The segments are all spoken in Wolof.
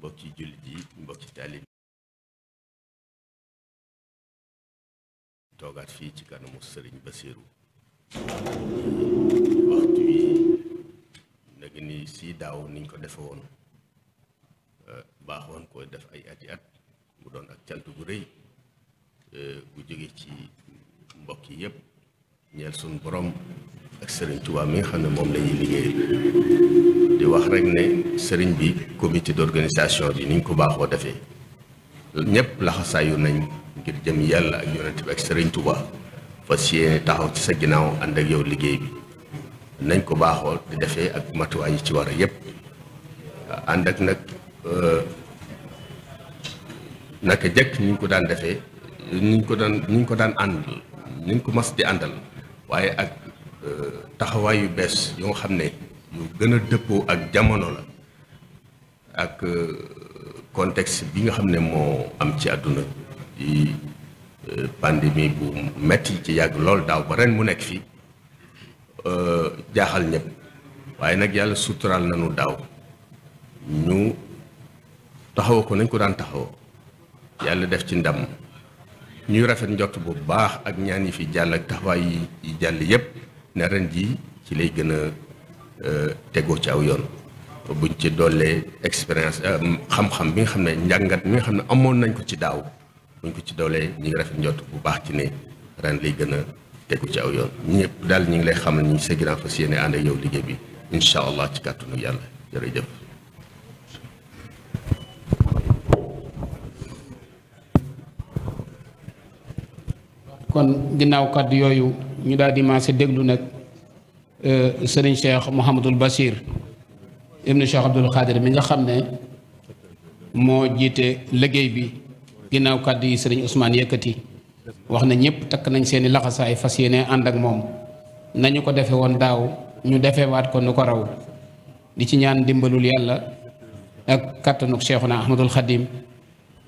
mbokki jullit yi mbokki taalib toogaat fii ci kanamu Sëriñ Basiiru waxtu wi nag ni si daaw niñ ko defe woon baaxoon ko def ay ati at mu doon ak cant gu rëy bu jóge ci mbokk yi yëpp ñeel suñu borom ak Sëriñ Tuubaa mi nga xam ne moom la ñuy liggéey di wax rek ne sëriñ bi comité d'organisation bi niñ ko baaxoo defee ñëpp laxasaayu nañ ngir jëm yàlla ak yonent bi ak Sëriñ Tuubaa fas yéene taxaw ci sa ginnaaw ànd ak yow liggéey bi nañ ko baaxoo di defee ak matuwaay yi ci war a yëpp ànd ak nag naka jëkk ni ñu ko daan defee ni ñu ko daan àndal ni ñu ko mas di àndal waaye ak taxawaay yu bees yoo xam ne yu gën a dëppoo ak jamono la ak contexte bi nga xam ne moo am ci àdduna di pandémie bu metti ci yàgg lool daaw ba ren mu nekk fii jaaxal ñëpp waaye nag yàlla suturaal nañu daaw ñu taxawoo ko nañ ko daan taxawoo yàlla def ci ndam ñuy rafet njort bu baax ak ñaan yi fi jàll ak taxawaay yi jàll yépp ne ren ji ci lay gën a tegoo ci aw yoon buñ ci doolee expérience xam-xam bi nga xam ne njàngat mi nga xam ne amoon nañ ko ci daaw buñ ko ci doolee ñu ngi rafet njort bu baax ci ne ren lay gën a tegu ci aw yoon ñëpp daal ñu ngi lay xamal ñu sa ginnaaw fas yéene ànd ak yow liggéey bi incha allah ci kàttanu yàlla jërëjëf. kon ginnaaw kàddu yooyu ñu daal di maase déglu nag sëriñ Cheikh Mouhamadul Bachir ibnu Cheikh Abdoul Khadir mi nga xam ne moo jiite liggéey bi ginnaaw kàddu yi sëriñ Ousmane yëkkati wax na ñëpp takk nañ seeni laxasaay fas yéene ànd ak moom nañu ko defe woon daaw ñu defewaat ko nu ko raw di ci ñaan dimbalul yàlla ak kàttanuk Cheikhuna Ahmadul Khadim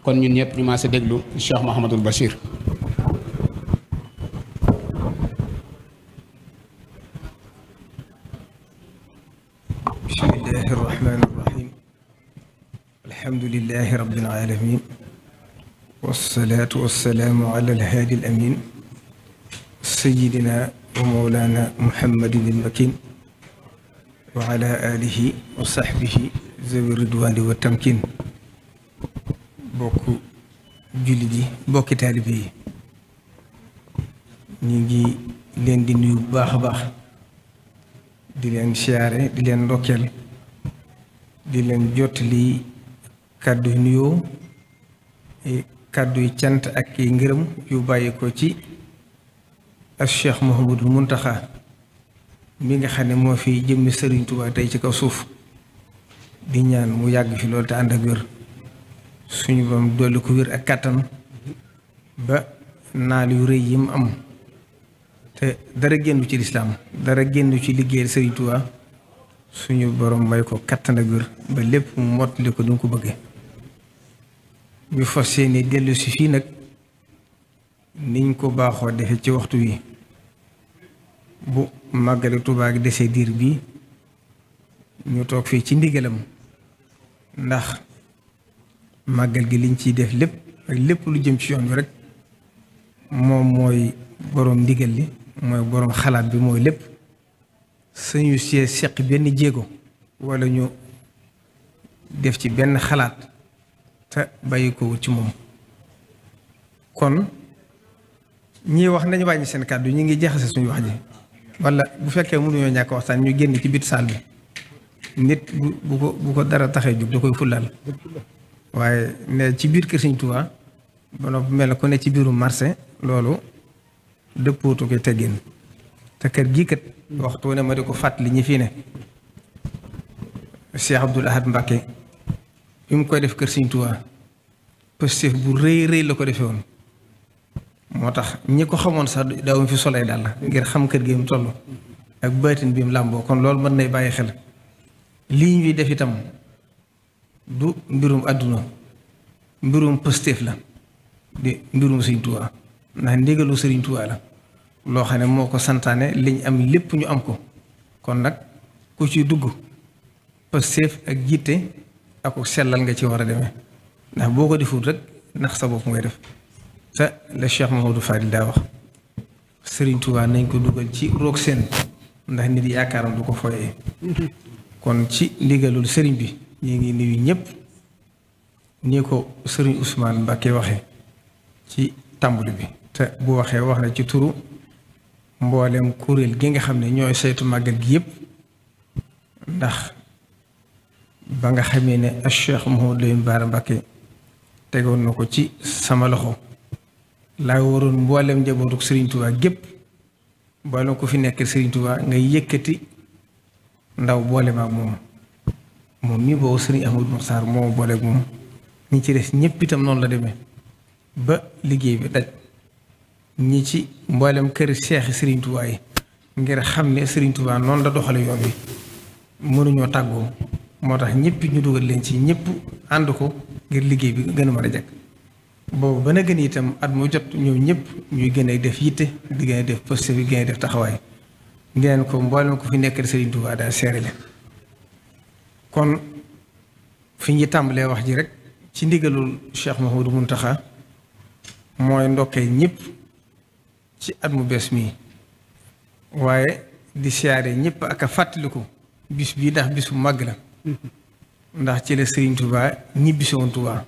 kon ñun ñëpp ñu maase déglu Cheikh Mouhamadul Bachir. bismillahi irrahmani irrahim alhamdulilahi rabbil alamin wassalaatu wassalaamu ala alhaadi alamin sayidina wa mawlana muhammadin ilmakin wa ala alihi wa sahbihi zawi ridwani wa tamkin bokk julli di bokki taalibe yi ñu ngi leen di nuyu bu baax a baax di leen siyaare di leen ndokkeel di leen jottali kàddu yu nuyoo kàddu yu cant ak i ngërëm yu bàyyi ko ci ak Cheikh Mouhamadou Mountakha mi nga xam ne moo fi jëmmi Sëriñ Tuubaa tey ci kaw suuf di ñaan mu yàgg fi loolu te ànd ak wér suñu bam dolli ko wér ak kàttan ba naal yu rëy yi mu am te dara génnu ci lislaam dara génnu ci liggéeyal Sëriñ Tuubaa suñu borom may ko kattan ak wér ba lépp mu mottali ko du ko bëggee ñu fas yéene dellu si fii nag niñ ko baaxoo defe ci waxtu wi bu màggale Tuubaa gi desee diir bi ñu toog fii ci ndigalam ndax màggal gi liñ ciy def lépp ak lépp lu jëm ci yoon bi rek moom mooy boroom ndigal li mooy boroom xalaat bi mooy lépp suñu see seq benn jéego walla ñu def ci benn xalaat te bàyyi ko wut ci moom kon ñii wax nañu wàññi seen kàddu ñu ngi jaxase suñu wax ji walla bu fekkee mënuñoo ñàkk waxtaan ñu génn ci biir saal bi nit bu ko dara taxee jóg da koy fullaal waaye ne ci biir kër Sëriñ Tuubaa ba noppi mel na ko ne ci biiru marché loolu dëppootu koy teggin te kër gii kat waxtu ne ma di ko fàttali ñi fii ne Cheikh Abdoul Ahad Mbacké bi mu koy def kër Sëriñ Tuubaa positif bu rëy rëy la ko defee woon moo tax ñi ko xamoon sax daawuñ fi solay daal ngir xam kër gi mu toll ak baatin bi mu làmboo kon loolu mën nay bàyyi xel lii ñuy def itam du mbirum àdduna mbirum positif la di mbirum Sëriñ Tuubaa ndax ndigalu Sëriñ Tuubaa la loo xam ne moo ko santaane liñ am lépp ñu am ko kon nag ku ci dugg positif ak jiite ak sellal nga ci war a demee ndax boo ko deful rek ndax sa bopp ngay def te la Cheikh Mahamadou Fadil daa wax Serigne Touba nañ ko dugal ci roog seen ndax nit yaakaaram du ko foyee kon ci ndigalul Serigne bi ñu ngi nuyu ñëpp ni ko Serigne Ousmane Mbacké waxee ci tàmbali bi te bu waxee wax na ci turu mboolem kuréel gi nga xam ne ñooy saytu màggal gi yëpp ndax ba nga xamee ne Cheikh Mouhamadou Lamine Bara Mbacké tegoon na ko ci sama loxo laa waroon mboolem njabootu Serigne Touba gépp mboolem ko fi nekk Serigne Touba ngay yëkkati ndaw boole ma ak moom mii boobu Serigne Ahmadou Mokhtar moo boole ak moom ñi ci des ñëpp itam noonu la demee ba liggéey bi daj ñi ci mboolem kër seexi Serigne Touba yi ngir xam ne Serigne Touba noonu la doxale yoon bi mënuñoo tàggoo moo tax ñëpp ñu dugal leen ci ñëpp ànd ko ngir liggéey bi gën a mën a jag boobu ba na gën itam at mu jot ñoom ñëpp ñuy gën a def yitte di gën a def poste bi gën a def taxawaay ngeen ko mboolem ko fi nekk Serigne Touba daal seere leen kon fi ñu tàmbalee wax ji rek ci ndigalul Cheikh Mouhamadou Mountakha mooy ndokkee ñëpp ci at mu bees mii waaye di siyaare ñëpp ak a fàttaliku bis bii ndax bis bu màgg la ndax ci la Serigne Touba ñibbisi woon Touba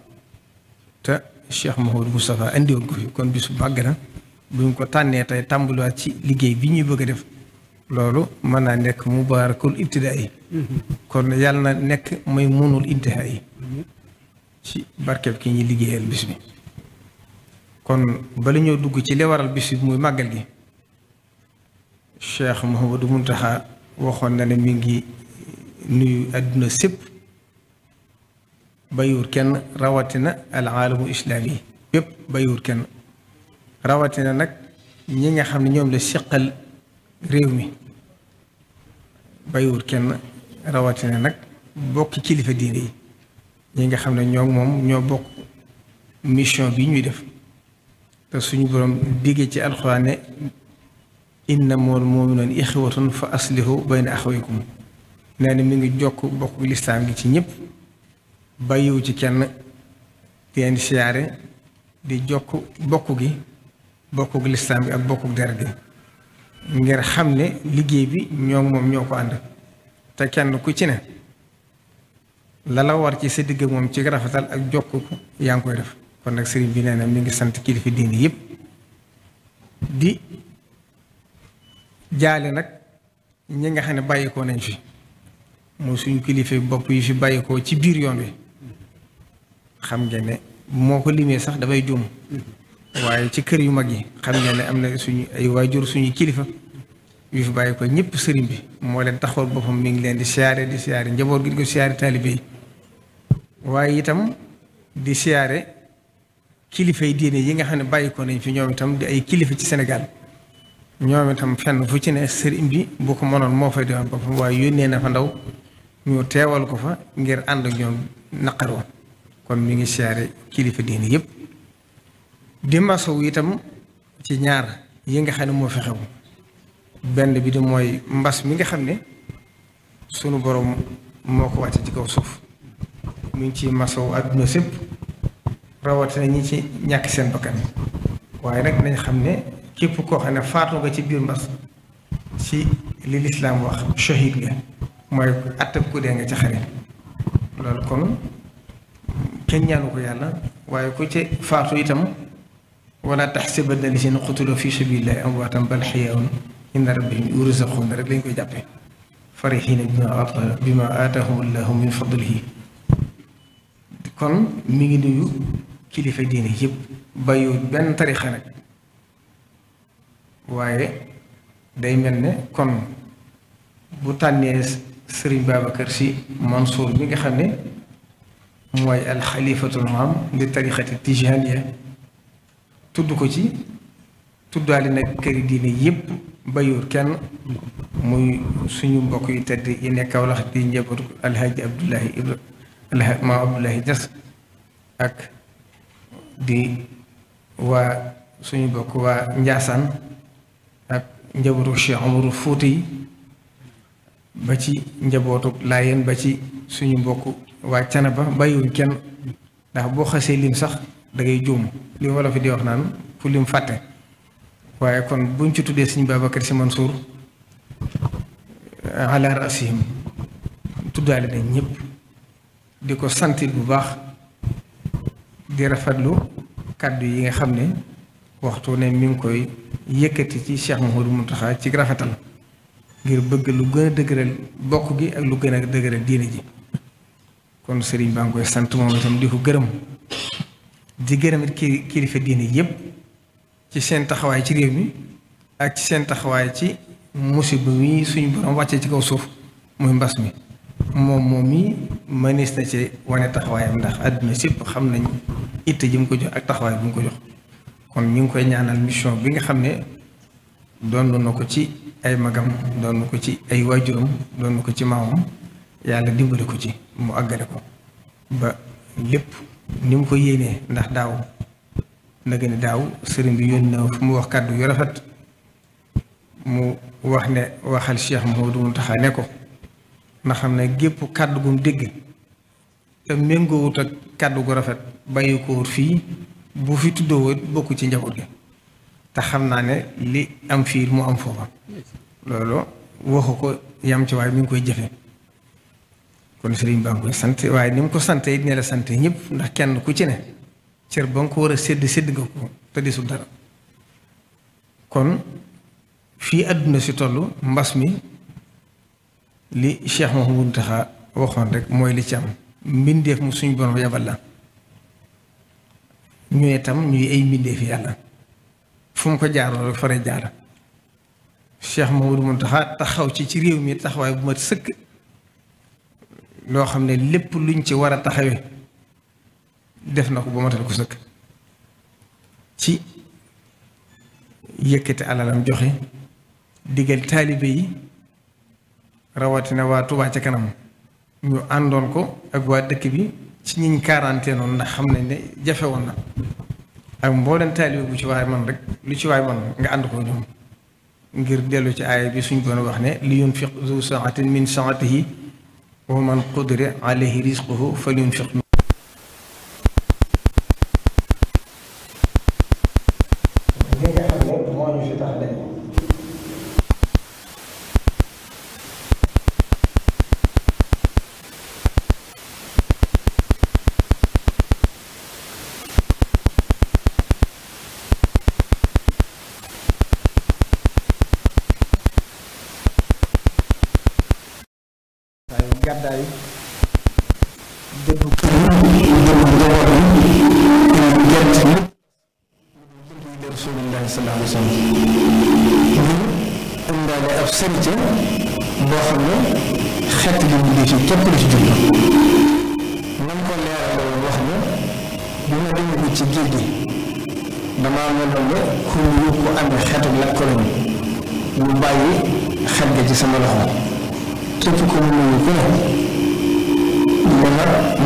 te Cheikh Mouhamadou Moustapha andi woon ko fi kon bis bu màgg la buñ ko tànnee tey tàmbaliwaat ci liggéey bi ñuy bëgg a def loolu mën naa nekk mubaarakul ibtidaa yi kon yàlla na nekk mooy munul intihaa yi ci barkeb ki ñuy liggéeyal bis bi kon bala ñoo dugg ci li waral bis bi muy màggal gi Cheikh Mouhamadou Mountakha waxoon na ne mi ngi nuyu àdduna sépp bayuur kenn rawatina al aalamu islaami yi bépp bayuur kenn rawatina nag ñi nga xam ne ñoom la seqal réew mi bayuur kenn rawatina nag bokk kilifa diine yi ñi nga xam ne moom ñoo bokk mission bi ñuy def te suñu borom diggee ci alxuraan ne innamal mu'minuuna ixwatun fa aslihu bayna axawaykum nee na mi ngi jokk bokk lislaam gi ci ñëpp bàyyiwu ci kenn di leen siyaare di jokk bokk gi bokkuk lislaam gi ak bokkuk deret gi ngir xam ne liggéey bi moom ñoo ko ànd te kenn ku ci ne la la war ci sa digg moom ci rafetal ak jokk yaa ngi koy def kon nag sëriñ bi nee na mi ngi sant kilifa diini yëpp di jaale nag ñi nga xam ne bàyyikoo nañ fi mooy suñu kilifa bopp yi fi bàyyikoo ci biir yoon wi xam ngeen ne moo ko limee sax dafay juum waaye ci kër yu mag yi xam ngeen ne am na suñu ay waajur suñu kilifa yu fi bàyyikoo ñëpp sëriñ bi moo leen taxawal boppam mi ngi leen di siyaare njaboot gi di ko siyaare taalibe yi waaye itam di siyaare kilifa yi diine yi nga xam ne bàyyikoo nañ fi ñoom itam di ay kilifa ci Sénégal ñoom itam fenn fu ci ne sëriñ bi bu ko mënoon moo fay demal boppam waaye yónnee na fa ndaw ñu teewal ko fa ngir ànd ak ñoom naqaroo kon mi ngi siyaare kilifa diine yëpp di masow itam ci ñaar yi nga xam ne moo fi xew benn bi di mooy mbas mi nga xam ne sunu borom moo ko wàcce ci kaw suuf mi ngi ci masow àdduna sépp rawatina ñi ci ñàkk seen bakkan waaye nag nañ xam ne képp koo xam ne faatu nga ci biir mbas ci li lislaam wax shahid nga mooy attab ku dee nga ci xare loolu kon kenn ñaanu ko yàlla waaye ku ci faatu itam wala taxsabanna llaziina qutilu fi sabiilillaahi amwaatan bal ahyaa'un inda rabbihim yurzaquun rek lañ koy jàppee farihiina bimaa aataahum llaahu min fadlihi kon mi ngi nuyu kilifa diine yëpp bàyyiwu benn tarixa nag waaye day mel ne kon bu tànnee Sëriñ Babacar Sy Mansour mi nga xam ne mooy alxalifatul aam li tarixati tijaaniya tudd ko ci tuddaale nag këri diine yëpp bayuur kenn muy suñu mbokk yu tedd yi nekk Kawlax di njabootu alhaji maam Abdoulahi Niass ak di waa suñu mbokk waa Njaasaan ak njabootu Cheikh Omarou Fouti yi ba ci njabootu Laayeen ba ci suñu mbokk waa Canaba bàyyiwuñ kenn ndax boo xasee lim sax da ngay juum li wolof fi di wax naan fu lim fàtte waaye kon buñ ci tuddee Sëriñ Babacar Sy Mansour ala rasihim tuddaale nañ ñëpp di ko sant bu baax di rafetlu kàddu yi nga xam ne waxtu ne mi ngi koy yëkkati ci Cheikh Mouhamadou Mountakha ci rafetal ngir bëgg lu gën a dëgëral bokk gi ak lu gën a dëgëral diine ji kon sëriñ baa ngi koy sant moom itam di ko gërëm di gërëm it kilifa diine yépp ci seen taxawaay ci réew mi ak ci seen taxawaay ci musiba mi suñu borom wàccee ci kaw suuf muy mbas mi moom mi mënees na ci wane taxawaayam ndax àdduna sépp xam nañ itte ji mu ko jox ak taxawaay bi mu ko jox kon ñu ngi koy ñaanal mission bi nga xam ne doon na ko ci ay magam doon na ko ci ay waajuram doon na ko ci maamam yàlla dimbali ko ci mu àggale ko ba lépp ni mu ko yéenee ndax daaw na gën a daaw sëriñ bi yónni na fu mu wax kàddu yu rafet mu wax ne waxal Cheikh Mouhamadou Mountakha ne ko na xam ne gépp kàddu gu mu dégg te méngoowut ak kàddu gu rafet bàyyi ko wut fii bu fi tuddoo bokk ci njaboot gi te xam naa ne li am fii mu am foofa loolu waxu ko yam ci waaye mi ngi koy jëfe kon sëriñ baa ngi koy sant waaye ni mu ko sante it ne la sant ñëpp ndax kenn ku ci ne cër ba nga ko war a sédd nga ko te desul dara kon fii àdduna si toll mbas mi li Cheikh Mouhamadou Mountakha waxoon rek mooy li ci am mbindeef mu suñu borom yabal la ñu itam ñuy ay mbindeef yàlla fu mu ko jaaroo rek fare jaar Cheikh Mouhamadou Mountakha taxaw ci réew mi taxawaay bu mat sëkk loo xam ne lépp luñ ci war a taxawee def na ko ba matal ko sëkk ci yëkkati alalam joxe digal taalibe yi rawatina waa Touba ca kanam ñu àndoon ko ak waa dëkk bi ci ñiñ quarantaine noonu ndax xam nañ ne jafe woon na ak mbooleen taalibe bu ci waay man rek lu ci waay man nga ànd ko ñoom ngir dellu ci aaya bi suñ doon wax ne li yunfiq zu saatin min saatihi wa man qudira alayhi rizquhu falyunfiq gàddaay dëddu kër yi njaboot yi gert yi de Rasulullahi sallallahu alayhi wa sallam ñu indaale ab sëriñ boo xam ne xeet li mu di fi képp lu ci jublu nan ko leerale woon wax ne bi ma demee ci géej gi damaa meloon ne ku ñu ko amee xeetu lakk ko lañu ñu bàyyi xet ga ci sama loxo képp ko mu nuyu ku ne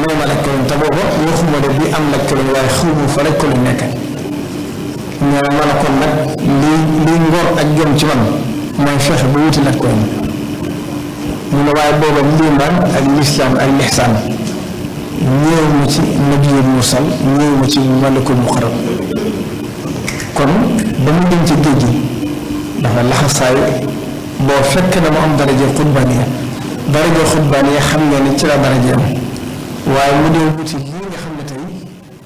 may ma laaj ko te booba waxuma de bi am laaj ko waaye xawma fa laaj ko nekk nee na ma ne kon nag lii ngor ak jom ci man mooy fexe ba wuti laaj ko mu ne waaye booba liimaan ak lislaam ak lixsaan ñëw ma ci nabiyul mursal ñëw ma ci malakul muqarrab kon ba mu dem ci géej gi dafa laxasaay boo fekk na mu am daraje xutbaaniya xam nga ne ci la daraje am waaye mu dee wuti lii nga xam ne tey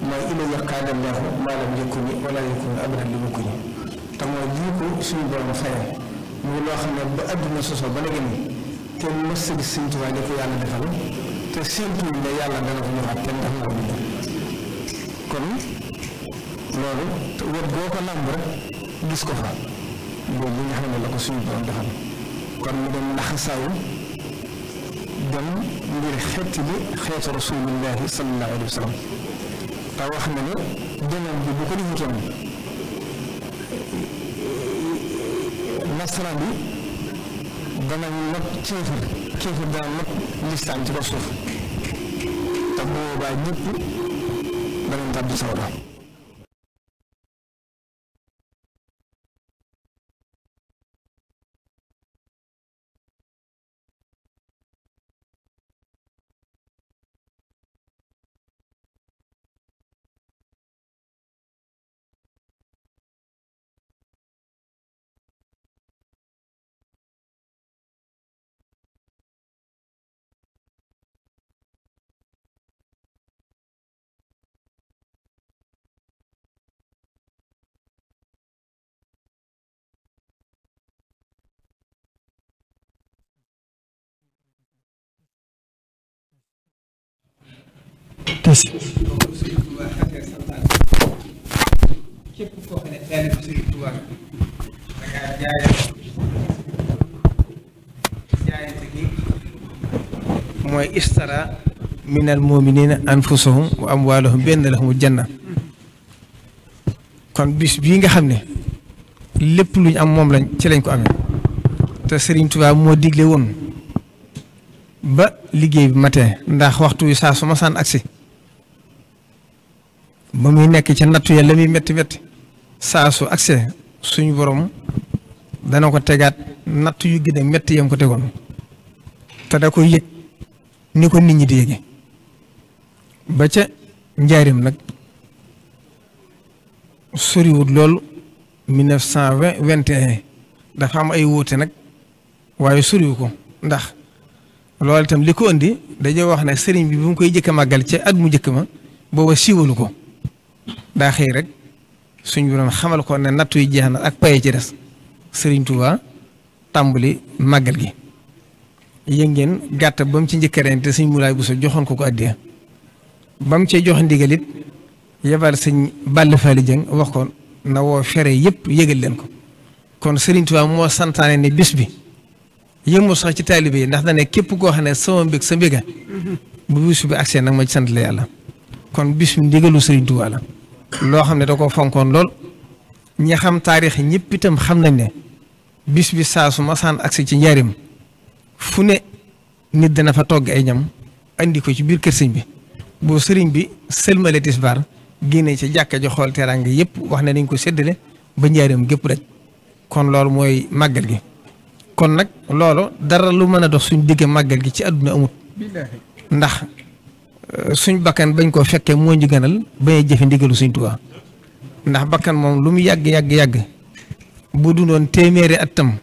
mooy ilayya qaada llaahu maa lam yakun wala yakun abadan li mukun te mooy lii ko suñu borom fayal muy loo xam ne ba àdduna sosoo ba léegi nii kenn mës a gis Sëñ Tuubaa li ko yàlla defal te séentu ne yàlla dana ko ñëwaat kenn def na ko bind kon loolu wet boo ko làmb rek gis ko fa boobu li nga xam ne la ko suñu borom defal kon mu dem laxasaayu dem ngir xeeti bi xeetu rasulillahi sallallahu alayhi wa sallam te wax na ne demam bi bu ko defutoon nasaraan bi danañ not kéefër dana not lislaam ci ko suuf te boobaa ñëpp danañ tàbbi sawara képp koo xam ne taalibe Sëriñ Tuubaa dangaa jaayante gi mooy istara minal mu'minina anfusahum wa amwaalahum bi anna lahumul janna. kon bis bii nga xam ne lépp luñ am moom lañ ci lañ ko amee te Sëriñ Tuubaa moo digle woon ba liggéey bi matee ndax waxtu wi saa su ma saan agsi ba muy nekk ci nattu ya la muy métti métti saa su agsee suñu borom dana ko tegaat nattu yu gën a métti yam ko tegoon te da koy yëg ni ko nit ñi di yëge ba ca njaarim nag soriwut loolu 1921 dafa am ay wuute nag waaye soriwu ko ndax loolu itam li ko indi dañoo wax ne sëriñ bi bu mu koy jëkk a màggal ca at mu njëkk ma booba siiwalu ko daa xëy rek suñ borom xamal ko ne nattu yi jeex na ak paye ci des Sëriñ Tuubaa tàmbali màggal gi yëg ngeen gàtt ba mu ci njëkk ren te sëñ Mulaay Buso joxoon ko addiya ba mu cee jox ndigal it yebal sëñ Balla Faali Jëng wax ko na woo fere yëpp yëgal leen ko kon Sëriñ Tuubaa moo santaane ne bis bi yëmul sax ci taalibe yi ndax da ne képp koo xam ne sama mbég sa mbéga bu bis bi agsee nag ma ci sant la yàlla kon bis bi ndigalu Sëriñ Tuubaa la loo xam ne da ko fonkoon lool ñi xam taarix ñëpp itam xam nañ ne bis bi saa su masaan agsi ci njaarim fu ne nit dana fa togg ay ñam andi ko ci biir kër sëñ bi boo sëriñ bi sëlmale tisbaar génne ci jàkka ji xool teraanga yëpp wax ne dañ ko séddale ba njaarim gépp rek kon loolu mooy màggal gi kon nag loolu dara lu mën a dox suñ digg màggal gi ci àdduna amut ndax suñ bakkan bañ koo fekkee moo ñu gënal bañ a jëfe ndigalu Sëriñ Tuubaa ndax bakkan moom lu mu yàgg bu dundoon téeméeri atam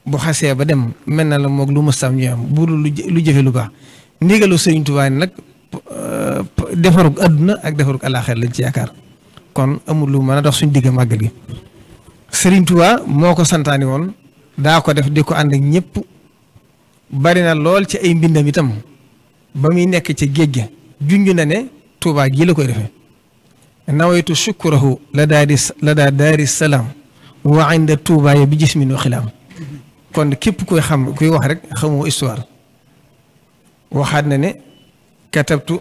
bu xasee ba dem mel na la moog lu mëstam ñu am bu dul lu jëfe lu baax ndigalu Sëriñ Tuubaa nag defarug àdduna ak defarug alaaxira lañ ci yaakaar kon amul lu mën a dox suñ digg màggal gi Sëriñ Tuubaa moo ko santaani woon daa ko def di ko ànd ak ñëpp bari na lool ci ay mbindam itam ba muy nekk ci géej gi junj na ne Tuubaa gii la koy defee nawaytu shukurahu la daa daari salaam wa inda Tuubaa ya bi jismin wa xilaam kon képp kuy xam kuy wax rek xamoo histoire waxaat na ne katabtu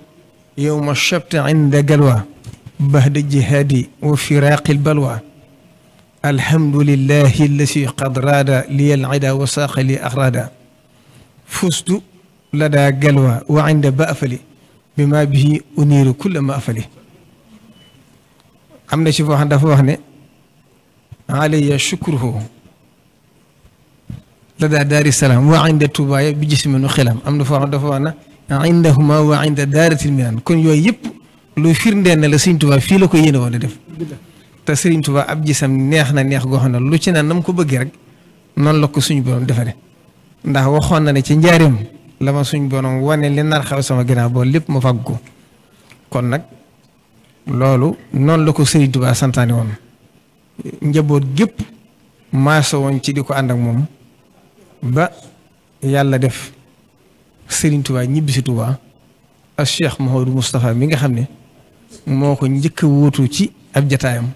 yowma shabti inda galwa bahda jihaadi wa firaqil balwa alhamdulillahi allasi qad raada liyal ida wa saaqa li axraada fustu lada galwa wa inda baafali bi ma bihi uniiru kulla ma afali am na ci foo xam dafa wax ne alayya shukruhu lada daari salaam wa inda tubaaya bi jisminu xilam am na foo xam dafa wax na indahuma wa inda daaratil minan kon yooyu yëpp luy firndeel ne la Sëriñ Tuubaa fii la ko yéene woon a def te Sëriñ Tuubaa ab gisam neex na neex goo xam ne lu ci na nam ko bëggee rek noonu la ko suñu borom defare ndax waxoon na ne ci njaareem la ma suñ borom wane li nar xaw sama ginnaaw boo lépp ma fàgg ko kon nag loolu noonu la ko Sëriñ Tuubaa santaane woon njaboot gépp maaso woon ci di ko ànd ak moom ba yàlla def Sëriñ Tuubaa ñibbi si Tuubaa ak Cheikh Mouhamadou Moustapha mi nga xam ne moo ko njëkk a wuutu ci ab jataayam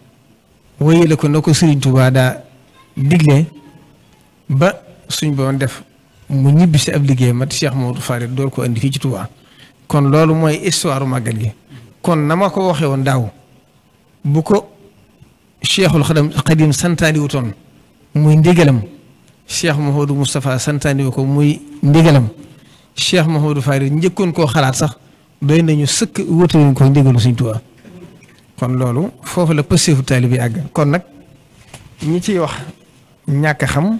wéyale ko na ko Sëriñ Tuubaa daa digle ba suñ borom def mu ñibbi si ab liggéey mat Cheikh Mouhamadou Farid door ko indi fii ci Tuubaa kon loolu mooy histoire màggal gi kon na ma ko waxee woon daaw bu ko Cheikhul Xadim santaani wutoon muy ndigalam Cheikh Mouhamadou Moustapha santaani wu ko muy ndigalam Cheikh Mouhamadou Farid njëkkoon koo xalaat sax doy nañu sëkk wutewuñ ko ndigalu Sëriñ Tuubaa kon loolu foofu la pëseefu taalibe bi àgg kon nag ñi ciy wax ñàkk xam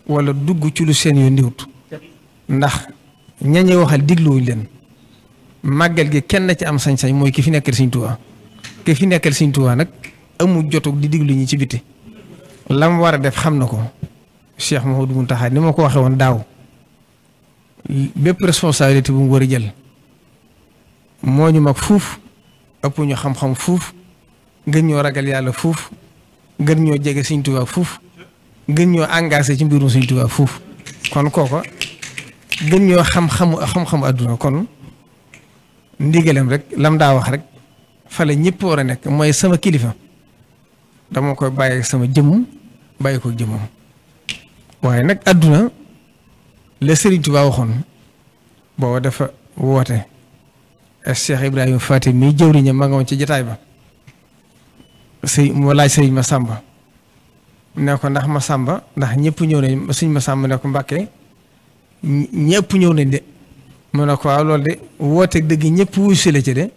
wala dugg ci lu seen yoon ndiwut ndax ñañuy waxal digluwuñ leen màggal gi kenn ci am sañ-sañ mooy ki fi nekkal Sëriñ Tuubaa ki fi nekkal Sëriñ Tuubaa nag amul jotug di diglu ñi ci biti lam war a def xam na ko Cheikh Mouhamadou Mountakha ni ma ko waxee woon daaw bépp responsabilité bu mu war a jël moo ñu mag fuuf ëpp ñu xam-xam fuuf gën ñoo ragal yàlla fuuf gën ñoo jege Sëriñ Tuubaa fuuf gën ñoo engagé ci mbirum Sëriñ Tuubaa fuuf kon kooko gën ñoo xam-xamu àdduna kon ndigalem rek lam daa wax rek fale ñëpp war a nekk mooy sama kilifa dama koy bàyyi sama jëmm bàyyi ko jëmmam waaye nag àdduna la Serigne Touba waxoon booba dafa woote Cheikh Ibrahima Fatim mi jëwriñam ma nga woon ci jataay ba mu laaj Serigne Massamba ne ko ndax Massamba ndax ñëpp ñëw nañ Serigne Massamba ne ko Mbàkke ñëpp ñëw nañ de mu ne ko waaw loolu de woote dëgg ñëpp wuyu si la ci de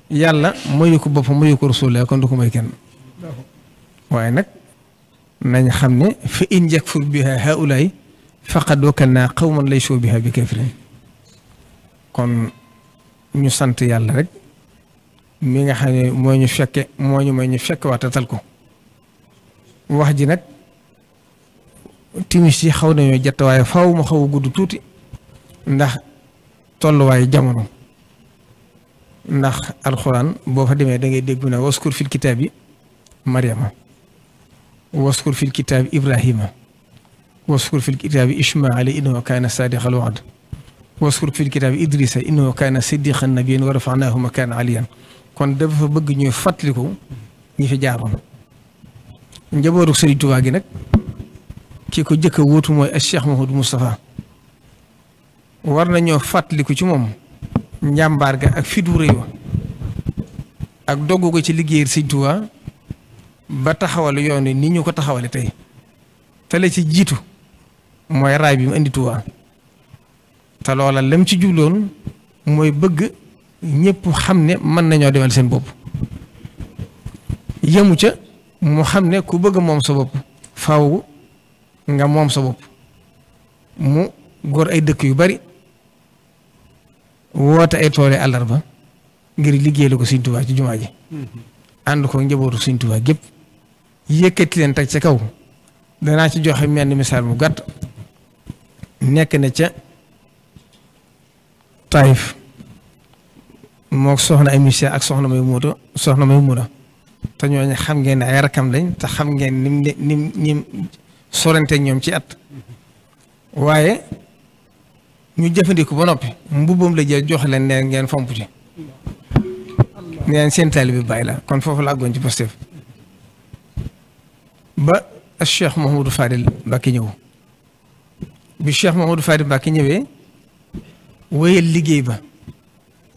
yàlla mayu ko boppam mayu ko Rasulullah kon du ko may kenn waaye nag nañ xam ne fa in yakfur biha haulaay faqad wakalna qawman laysu biha bi kafirin kon ñu sant yàlla rek mi nga xam ne moo ñu fekke moo ñu may ñu fekk waxtatal ko wax ji nag timis yi xaw nañoo jot waaye faaw mu xaw a gudd tuuti ndax tolluwaayu jamono ndax alxuraan boo fa demee da ngay dégg ne waskur fil kitaabi Maryama waskur fil kitaabi Ibrahima waskur fil kitaabi Ismaila innahu kaana saadiqal wa'd waskur fil kitaabi Idrissa innahu kaana siddiqan nabiyyan wa rafa'naahu makaanan aliyyan kon dafa bëgg ñuy fàttaliku ñi fi jaaroon njabootu Sëriñ Tuubaa gi nag ki ko jëkk a wóotu mooy Cheikh Mouhamadou Moustapha war nañoo fàttaliku ci moom njàmbaar ga ak fitu réew ak doggu ko ci liggéeyal Sëriñ Tuubaa ba taxawal yoon ni ñu ko taxawale tey te la ci jiitu mooy raay bi mu indi Tuubaa te loola lam ci jubloon mooy bëgg ñëpp xam ne mën nañoo demal seen bopp yemu ca mu xam ne ku bëgg moom sa bopp faaw nga moom sa bopp mu góor ay dëkk yu bari woote ay toole àllarba ngir liggéeyal ko Sëriñ Tuubaa ci jumaa ji ànd ko njabootu Sëriñ Tuubaa gépp yëkkati leen teg ca kaw danaa ci joxe menn misaal mu gàtt nekk na ca Taïf moo soxna ay ministère ak soxna may muuda te ñooñu xam ngeen ne ay rakam lañ te xam ngeen nim sorante ñoom ci at waaye ñu jëfandiku ba noppi mbubbam la jël jox leen ne ngeen fomp ci neen seen taalibe bi bàyyi la kon foofu la àggoon ci Pastef ba Cheikh Mouhamadou Fadil Mbacké ñëw bi Cheikh Mouhamadou Fadil Mbacké ñëwee wéyal liggéey ba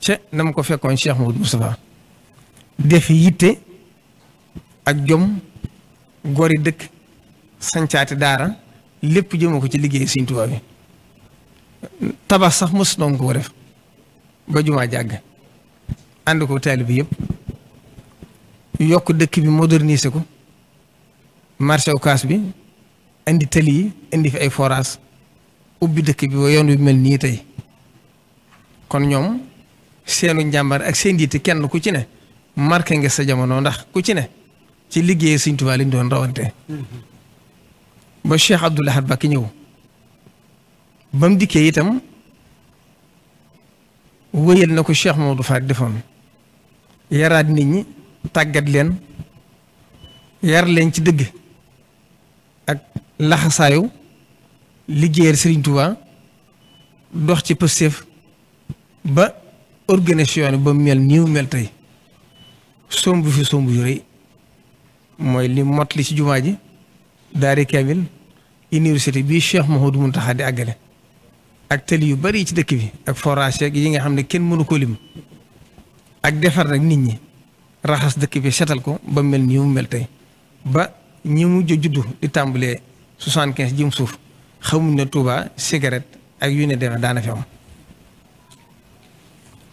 ca na ma ko fekkoon Cheikh Mouhamadou Moustapha def yitte ak jom gori dëkk sancaati daara lépp jëma ko ci liggéey Sëriñ Tuubaa bi tabax sax mos doon ko def ba jumaa jàgg ànd ko taalibe yëpp yokk dëkk bi moderniser ko marché Ocass bi indi tali yi indi fi ay forage ubbi dëkk bi ba yoon wi mel nii tey kon ñoom seenu njàmbar ak seen yitte kenn ku ci ne marqué nga sa jamono ndax ku ci ne ci liggéey Sëriñ Tuubaa lañ doon rawante ba Cheikh Abdoul Ahad Mbacké ñëw ba mu dikkee itam wëyal na ko Cheikh Mamadou Fadil defoon yaraat nit ñi tàggat leen yar leen ci dëgg ak laxasaayu liggéeyal Sëriñ Tuubaa dox ci Pastef ba organisation ba mel nii mel tey somb fi somb yu rëy mooy li mot li ci jumaa ji daari kamil université bii Cheikh Mouhamadou Mountakha di àggale ak tali yu bari ci dëkk bi ak forage yi nga xam ne kenn mënu ko lim ak defar nag nit ñi raxas dëkk bi setal ko ba mel nii mu mel tey ba ñi mujj juddu di tàmbalee 75 jëm suuf xamuñ ne Touba cigarette ak yu ne demee daana fi am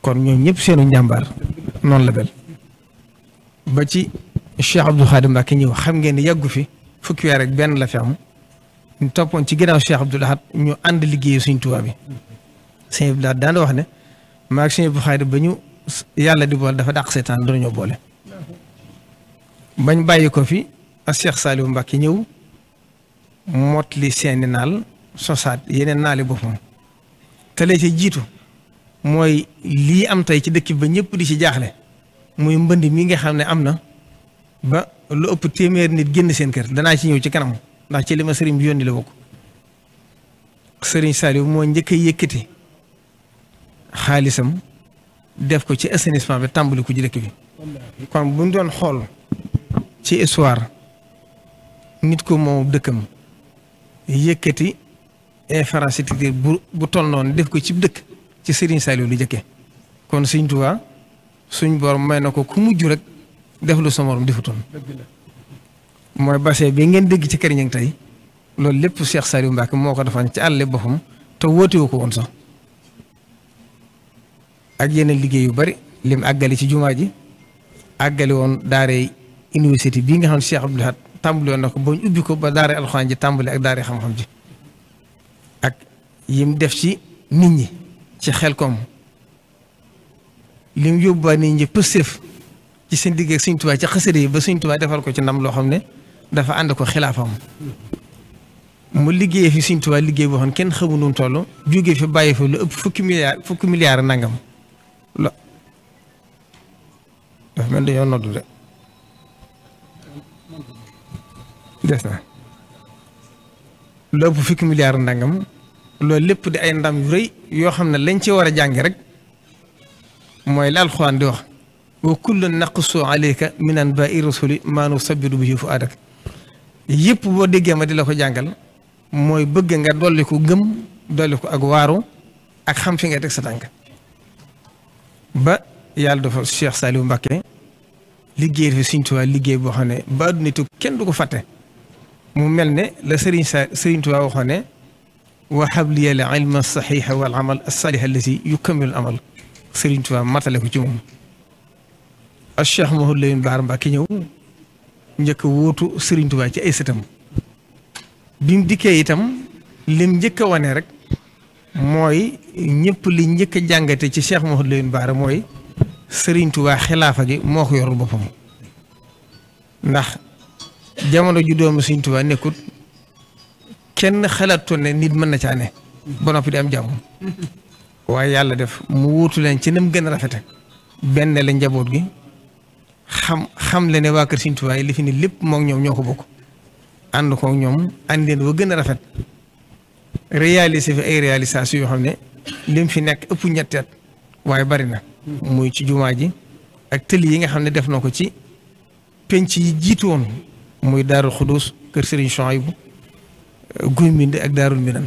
kon ñoom ñëpp seenu njàmbaar noonu la bel ba ci Cheikh Abdou Khadim Mbacké ñëw xam ngeen ne yàggu fi fukki weer rek benn la fi am ñu toppoon ci ginnaaw Cheikh Abdoul Ahad ñu ànd liggéeyu Sëriñ Tuubaa bi Sëriñ Abdoul Ahad daan wax ne maag Sëriñ Abdou Khadim ba ñu yàlla di boole dafa dàq seetaan dañoo boole bañ bàyyi ko fi ak Cheikh Saliou Mbacké ñëw mot li seeni naal sosaat yeneen naali boppam te la ci jiitu mooy lii am tey ci dëkk bi ba ñëpp di ci jaaxle muy mbënd mi nga xam ne am na ba lu ëpp téeméer nit génn seen kër danaa ci ñëw ci kanam ndax ci li ma sëriñ bi yónni la bokk sëriñ Saliou moo njëkk a yëkkati xaalisam def ko ci assainissement bi tàmbali ko ci dëkk bi kon bu ñu doon xool ci histoire nit ko moom dëkkam yëkkati infrastructure bu toll noonu def ko ci dëkk ci Serigne Saliou lu jëkke kon Serigne Touba suñ borom may na ko ku mujj rek def lu sa morom defutoon mooy bassin bi ngeen dégg ci kër ñang tey loolu lépp Cheikh Saliou Mbacké moo ko defaan ci àll boppam te wootewu ko woon sax ak yeneen liggéey yu bari lim àggali ci jumaa ji àggali woon daare université bii nga xam ne Cheikh Abdoul Ahad tàmbali woon na ko ba ñu ubbi ko ba daare alxuraan ji tàmbali ak daare xam-xam ji ak yim def ci nit ñi ci Xelkom lim yóbbuwaat nit ñi pëstéef ci seen digg ak Sëñ Tuubaa ci xasida yi ba Sëñ Tuubaa defal ko ci ndam loo xam ne dafa ànd ko xilaafam mu liggéeyee fi Sëñ Tuubaa liggéey boo xam ne kenn xamu nu mu toll jógee fi bàyyi fa lu ëpp fukki milliards nangam la dafa mel dañoo noddu de des na lu ëpp fukki milliards nangam loolu lépp di ay ndam yu rëy yoo xam ne lañ ci war a jànge rek mooy la Alxuraan di wax wa kullan naqussu alayka min anbaa'i rusuli maa nusabbitu bihi fu'aadak yëpp boo déggee ma di la ko jàngal mooy bëgg nga dolli ko gëm dolli ko ak waaru ak xam fi nga teg sa tànk ba yàlla dafa Cheikh Saliou Mbacké liggéey fi Sëriñ Tuubaa liggéey boo xam ne ba adduna tukki kenn du ko fàtte mu mel ne la Sëriñ Tuubaa waxoon ne wa habliya al ilma saxiixa wal amal as-saalih allati yukammilu al amal Sëriñ Tuubaa matale ko ci moom ak Cheikh Mouhamadou Lamine Bara Mbacké ñëw njëkk a wóotu Sëriñ Tuubaa ci ay sëtam bi mu dikkee itam lim njëkk a wane rek mooy ñëpp li njëkk a jàngate ci Cheikh Mouhamadou Lamine Bara mooy Sëriñ Tuubaa xilaafa gi moo ko yorul boppam ndax jamono ju doomu Sëriñ Tuubaa nekkut kenn xalaatoon ne nit mën na caa ne ba noppi di am jàmm waaye yàlla def mu wuutu leen ci nam gën a rafete benn la njaboot gi xam le ne waa kër Sëriñ Tuubaa li fi ne lépp moom ñoom ñoo ko bokk ànd ko ñoom àndeen wa gën a rafet réaliser fi ay réalisation yoo xam ne lim fi nekk ëpp ñetti at waaye bari na muy ci jumaa ji ak tëli yi nga xam ne def na ko ci penc yi jiitu woon muy Daarul Xuduus kër Sëriñ Souhaïbou Guy Mbind ak Daarul Minan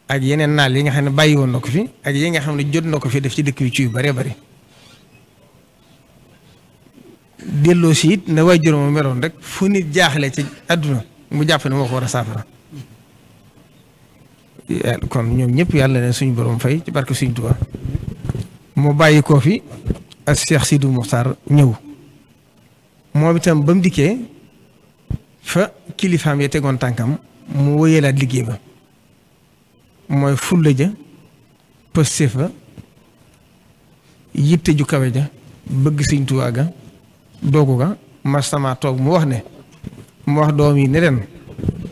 ak yeneen naal yi nga xam ne bàyyi woon na ko fi ak yi nga xam ne jot na ko fi def ci dëkk yu ci yu bëree bëri delloo si it na waajur ma meloon rek fu nit jaaxle ci àdduna mu jàpp ne moo ko war a saafara kon ñoom ñëpp yàlla leen suñu borom fay ci barke Sëriñ Tuubaa mu bàyyi koo fi ak Cheikh Sidou Mokhtar ñëw moom itam ba mu dikkee fa kilifaam ya tegoon tànkam mu wëyalaat liggéey ba mooy fulla ja pëstéef ba yitte ju kawe ja bëgg Sëriñ Tuubaa ga doogu ga mastama toog mu wax doom yi ne leen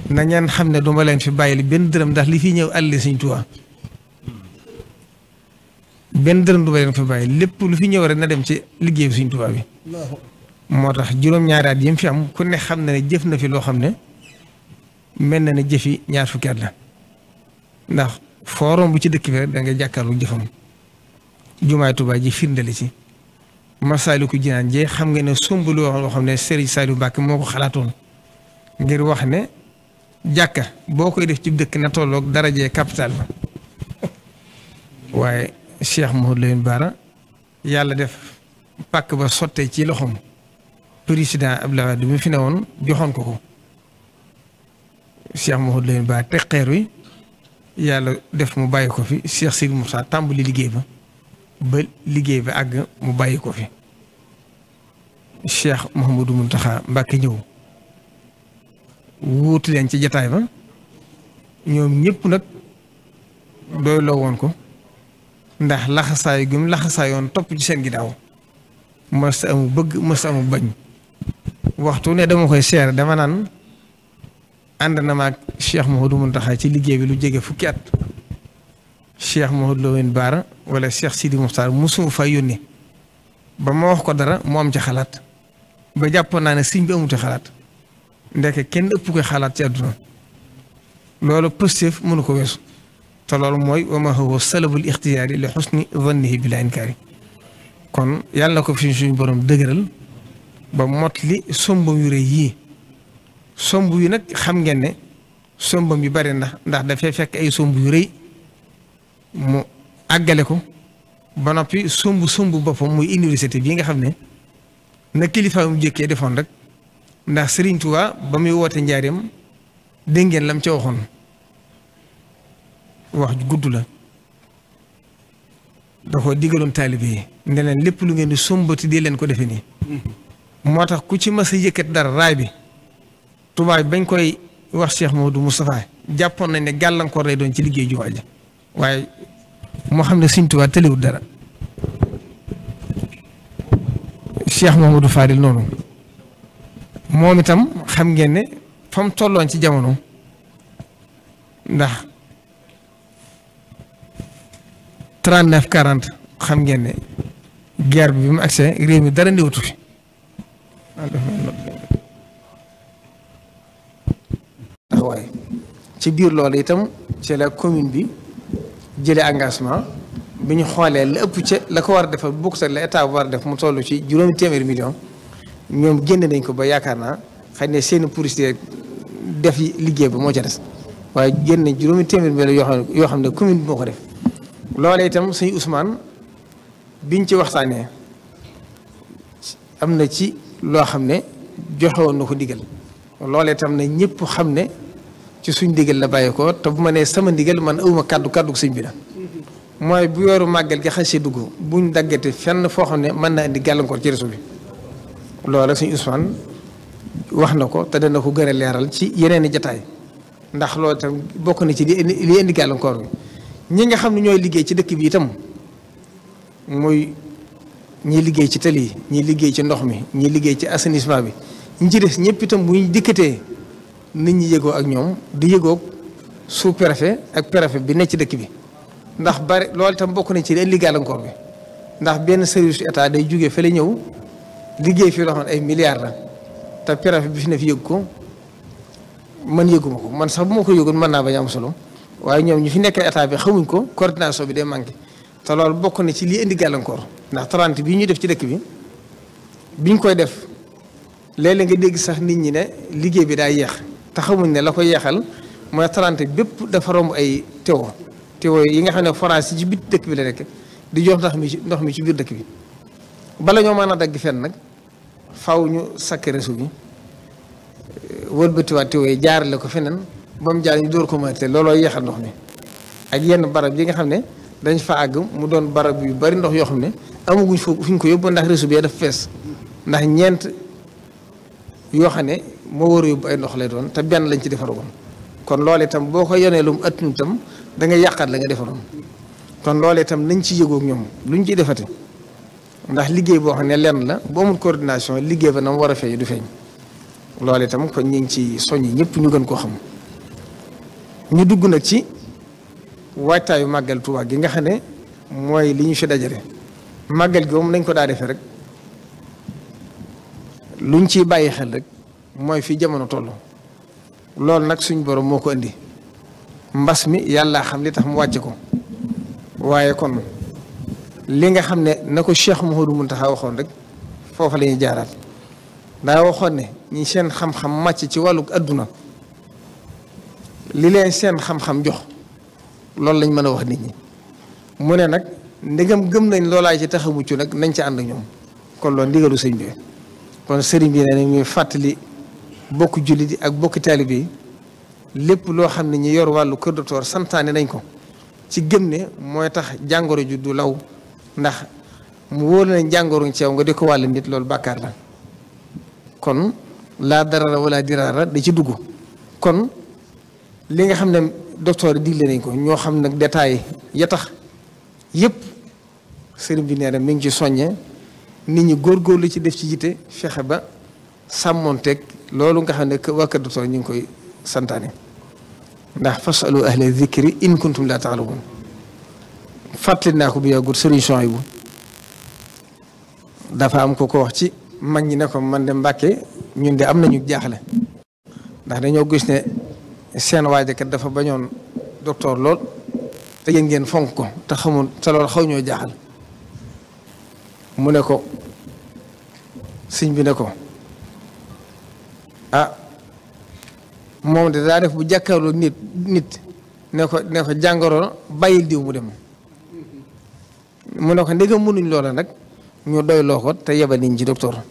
na ngeen xam ne duma leen fi bàyyil benn dërëm ndax li fi ñëw àlli Sëriñ Tuubaa benn dërëm duma leen fi bàyyil lépp lu fi ñëw rek na dem ci liggéeyu Sëriñ Tuubaa bi moo tax juróom-ñaari at yi mu fi am ku ne xam na ne jëf na fi loo xam ne mel na ne jëfi ñaar fukki at la ndax forom bu ci dëkk bi rek da nga jàkkaarlu jëfam jumaay Tuubaa ji firndeli ci Masaalikul Jinaan jee xam nga ne sumb loo xam ne Serigne Saliou Mbacké moo ko xalaatoon ngir wax ne jàkka boo koy def ci dëkk na tolloog darajee capital ba waaye Cheikh Mouhamadou Lamine Bara yàlla def pàkk ba sottee ci loxoom président Abdoulaye Wade mi fi ne woon joxoon ko Cheikh Mouhamadou Lamine Bara teg xeer wi yàlla def mu bàyyi ko fi Cheikh Sidi Moussa tàmbali liggéey ba liggéey ba àgg mu bàyyi ko fi Cheikh Mouhamadou Mountakha Mbacké ñëw wuutu leen ci jataay ba ñoom ñëpp nag doy loo woon ko ndax laxasaayu gi mu laxasaayoon topp ci seen ginnaaw mës amu bëgg mës amu bañ waxtu ne dama koy seere dama naan ànd na ma ak Cheikh Mouhamadou Mountakha ci liggéey bi lu jege fukki at Cheikh Mouhamadou Lamine Bara wala Cheikh Sidi Mokhtar mosuma fa yónni ba ma wax ko dara mu am ci xalaat ba jàpp naa ne sëñ bi amu ci xalaat ndeke kenn ëpp koy xalaat ci àdduna loolu positif mënu ko weesu te loolu mooy wa ma huwa salabul ixtiyaari li xusni zannihi bila inkaari. kon yàlla na ko fi suñu borom dëgëral ba mot li sombam yu rëy yii somb yu nag xam ngeen ne sombam yu bari ndax dafay fekk ay somb yu rëy mu àggale ko ba noppi somb boppam muy université bii nga xam ne na kilifa mu jëkkee defoon rek ndax Serigne Touba ba muy woote njaareem dégg ngeen lam ca waxoon wax ju gudd la da ko digaloon taalibe yi ne leen lépp lu ngeen di sombati di leen ko defe nii moo tax ku ci mas a yëkkat dara raay bi Touba bañ koy wax Cheikh Mamadou Moustapha jàppoon nañ ne gàllankoor lay doon ci liggéey jumaa ji waaye moo xam ne Serigne Touba tëliwul dara Cheikh Mamadou Fadil noonu moom itam xam ngeen ne fa mu tolloon ci jamono ndax 39-40 xam ngeen ne guerre bi mu accès réew mi dara ndiwatu fi waaye ci biir loolu itam ci la commune bi jëlee engagement bi ñu xoolee la ëpp ca la ko war a defal bokk sax la état bu war a def mu toll ci juróomi téeméeri million ñoom génn nañ ko ba yaakaar naa xëy ne seeni publicité def liggéey ba moo ca des waaye génn nañ juróomi téeméeri million yoo xam ne commune bi moo ko def loolee itam suñu Ousmane biñ ci waxtaanee am na ci loo xam ne joxe woon na ko digal loolee itam ne ñëpp xam ne ci suñ digal la bàyyi ko te bu ma nee sama ndigal man awuma kàddu sëñ bi la mooy bu yoru màggal gi xasee dugg buñ daggate fenn foo xam ne mën na indi gàllankoor ci réseau bi loolu suñu Ousmane wax na ko te dana ko gën a leeral ci yeneen i jataay ndax loolu itam bokk na ci li indi gàllankoor bi ñi nga xam ne ñooy liggéey ci dëkk bi itam muy ñi liggéey ci tali yi ñi liggéey ci ndox mi ñi liggéey ci assainissement bi ñi ci des ñëpp itam bu ñu dikkatee nit ñi yëgoo ak ñoom di yëgoo sous préfet ak préfet bi nekk ci dëkk bi ndax bari loolu itam bokk nañ ci leen gàllankoor bi ndax benn service état day jógee fa la ñëw liggéey fii loo xam ne ay milliards la te préfet bi fi ne fi yëg ko man yëguma ko man sax bu ma ko yëgoon mën naa bañ am solo waaye ñoom ñu fi nekk état bi xamuñ ko coordination bi day manqué te loolu bokk na ci lii indi gàllankoor ndax 30 bii ñu def ci dëkk bi biñ koy def léeg-léeg nga dégg sax nit ñi ne liggéey bi daa yeex te xamuñ ne la ko yeexal mooy 30 bépp dafa romb ay teewo yi nga xam ne forage yi ci biir dëkk bi la nekk di jox ndox mi ci biir dëkk bi bala ñoo mën a dagg fenn nag faw ñu sakk réseau bi wëlbatiwaat teewo yi jaarale ko feneen ba mu jaar ñu door ko mënate looloo yeexal ndox mi ak yenn barab yi nga xam ne dañ fa àgg mu doon barab yu bari ndox yoo xam ne amaguñ fu ñu ko yóbbu ndax réseau bi dafa fees ndax ñeent yoo xam ne moo war a yóbbu ay ndox lay doon te benn lañ ci defaroon kon loolu itam boo ko yonee lu mu ëtt itam da nga yàqaat la nga defaroon kon loolu itam nañ ci yëgoog ñoom luñ ciy defati ndax liggéey boo xam ne lenn la bu amul coordination liggéey ba na mu war a feeñ du feeñ loolu itam kon ñu ngi ci soññi ñëpp ñu gën koo xam ñu dugg nag ci waajtaayu màggal Tuubaa gi nga xam ne mooy li ñu fi dajale màggal gi moom nañ ko daa defee rek luñ ciy bàyyi xel rek mooy fi jamono toll loolu nag suñ borom moo ko indi mbas mi yàlla xam li tax mu wàcce ko waaye kon li nga xam ne na ko Cheikh Mouhamadou Mountakha waxoon rek foofa la ñuy jaaraat daa waxoon ne ñi seen xam-xam màcc ci wàllu adduna li leen seen xam-xam jox loolu lañ mën a wax nit ñi mu ne nag ndegam gëm nañ loolaay ci tax a mucc nag nañ ci ànd ñoom kon loolu ndigalu sëñ bi kon sëriñ bi ne ñuy fàttali bokk jullit yi ak bokki taalibe yi lépp loo xam ne ñi yor wàllu kër docteur santaane nañ ko ci gëm ne mooy tax jàngoro ju du law ndax mu wóor na jàngoro ci yow nga di ko wàll nit loolu bàkkaar la kon laa darara wala diraara da ci dugg kon li nga xam ne docteur yi digle nañ ko ñoo xam nag détail ya tax yëpp sëriñ bi nee na mi ngi ci soññe nit ñi góorgóorlu ci def ci yite fexe ba sàmmonteeg loolu nga xam ne waa kër docteur ñu ngi koy santaane ndax fasalu ahla zikri in kuntum la ta'lamun fàttali naa ko bu yàggul solution yi bu dafa am ko wax ci mag ñi ne ko man de Mbàkke ñun de am nañu jaaxle ndax dañoo gis ne seen waajakat dafa bañoon docteur lool te yéen ngeen fonk ko te xamul te loolu xaw ñoo jaaxal mu ne ko sëñ bi ne ko ah moom de daa def bu jàkkaarloo nit ne ko jàngoro bàyyil diw mu dem mu ne ko ndegam mënuñ loola nag ñu doy loo ko te yebal niñ ci docteur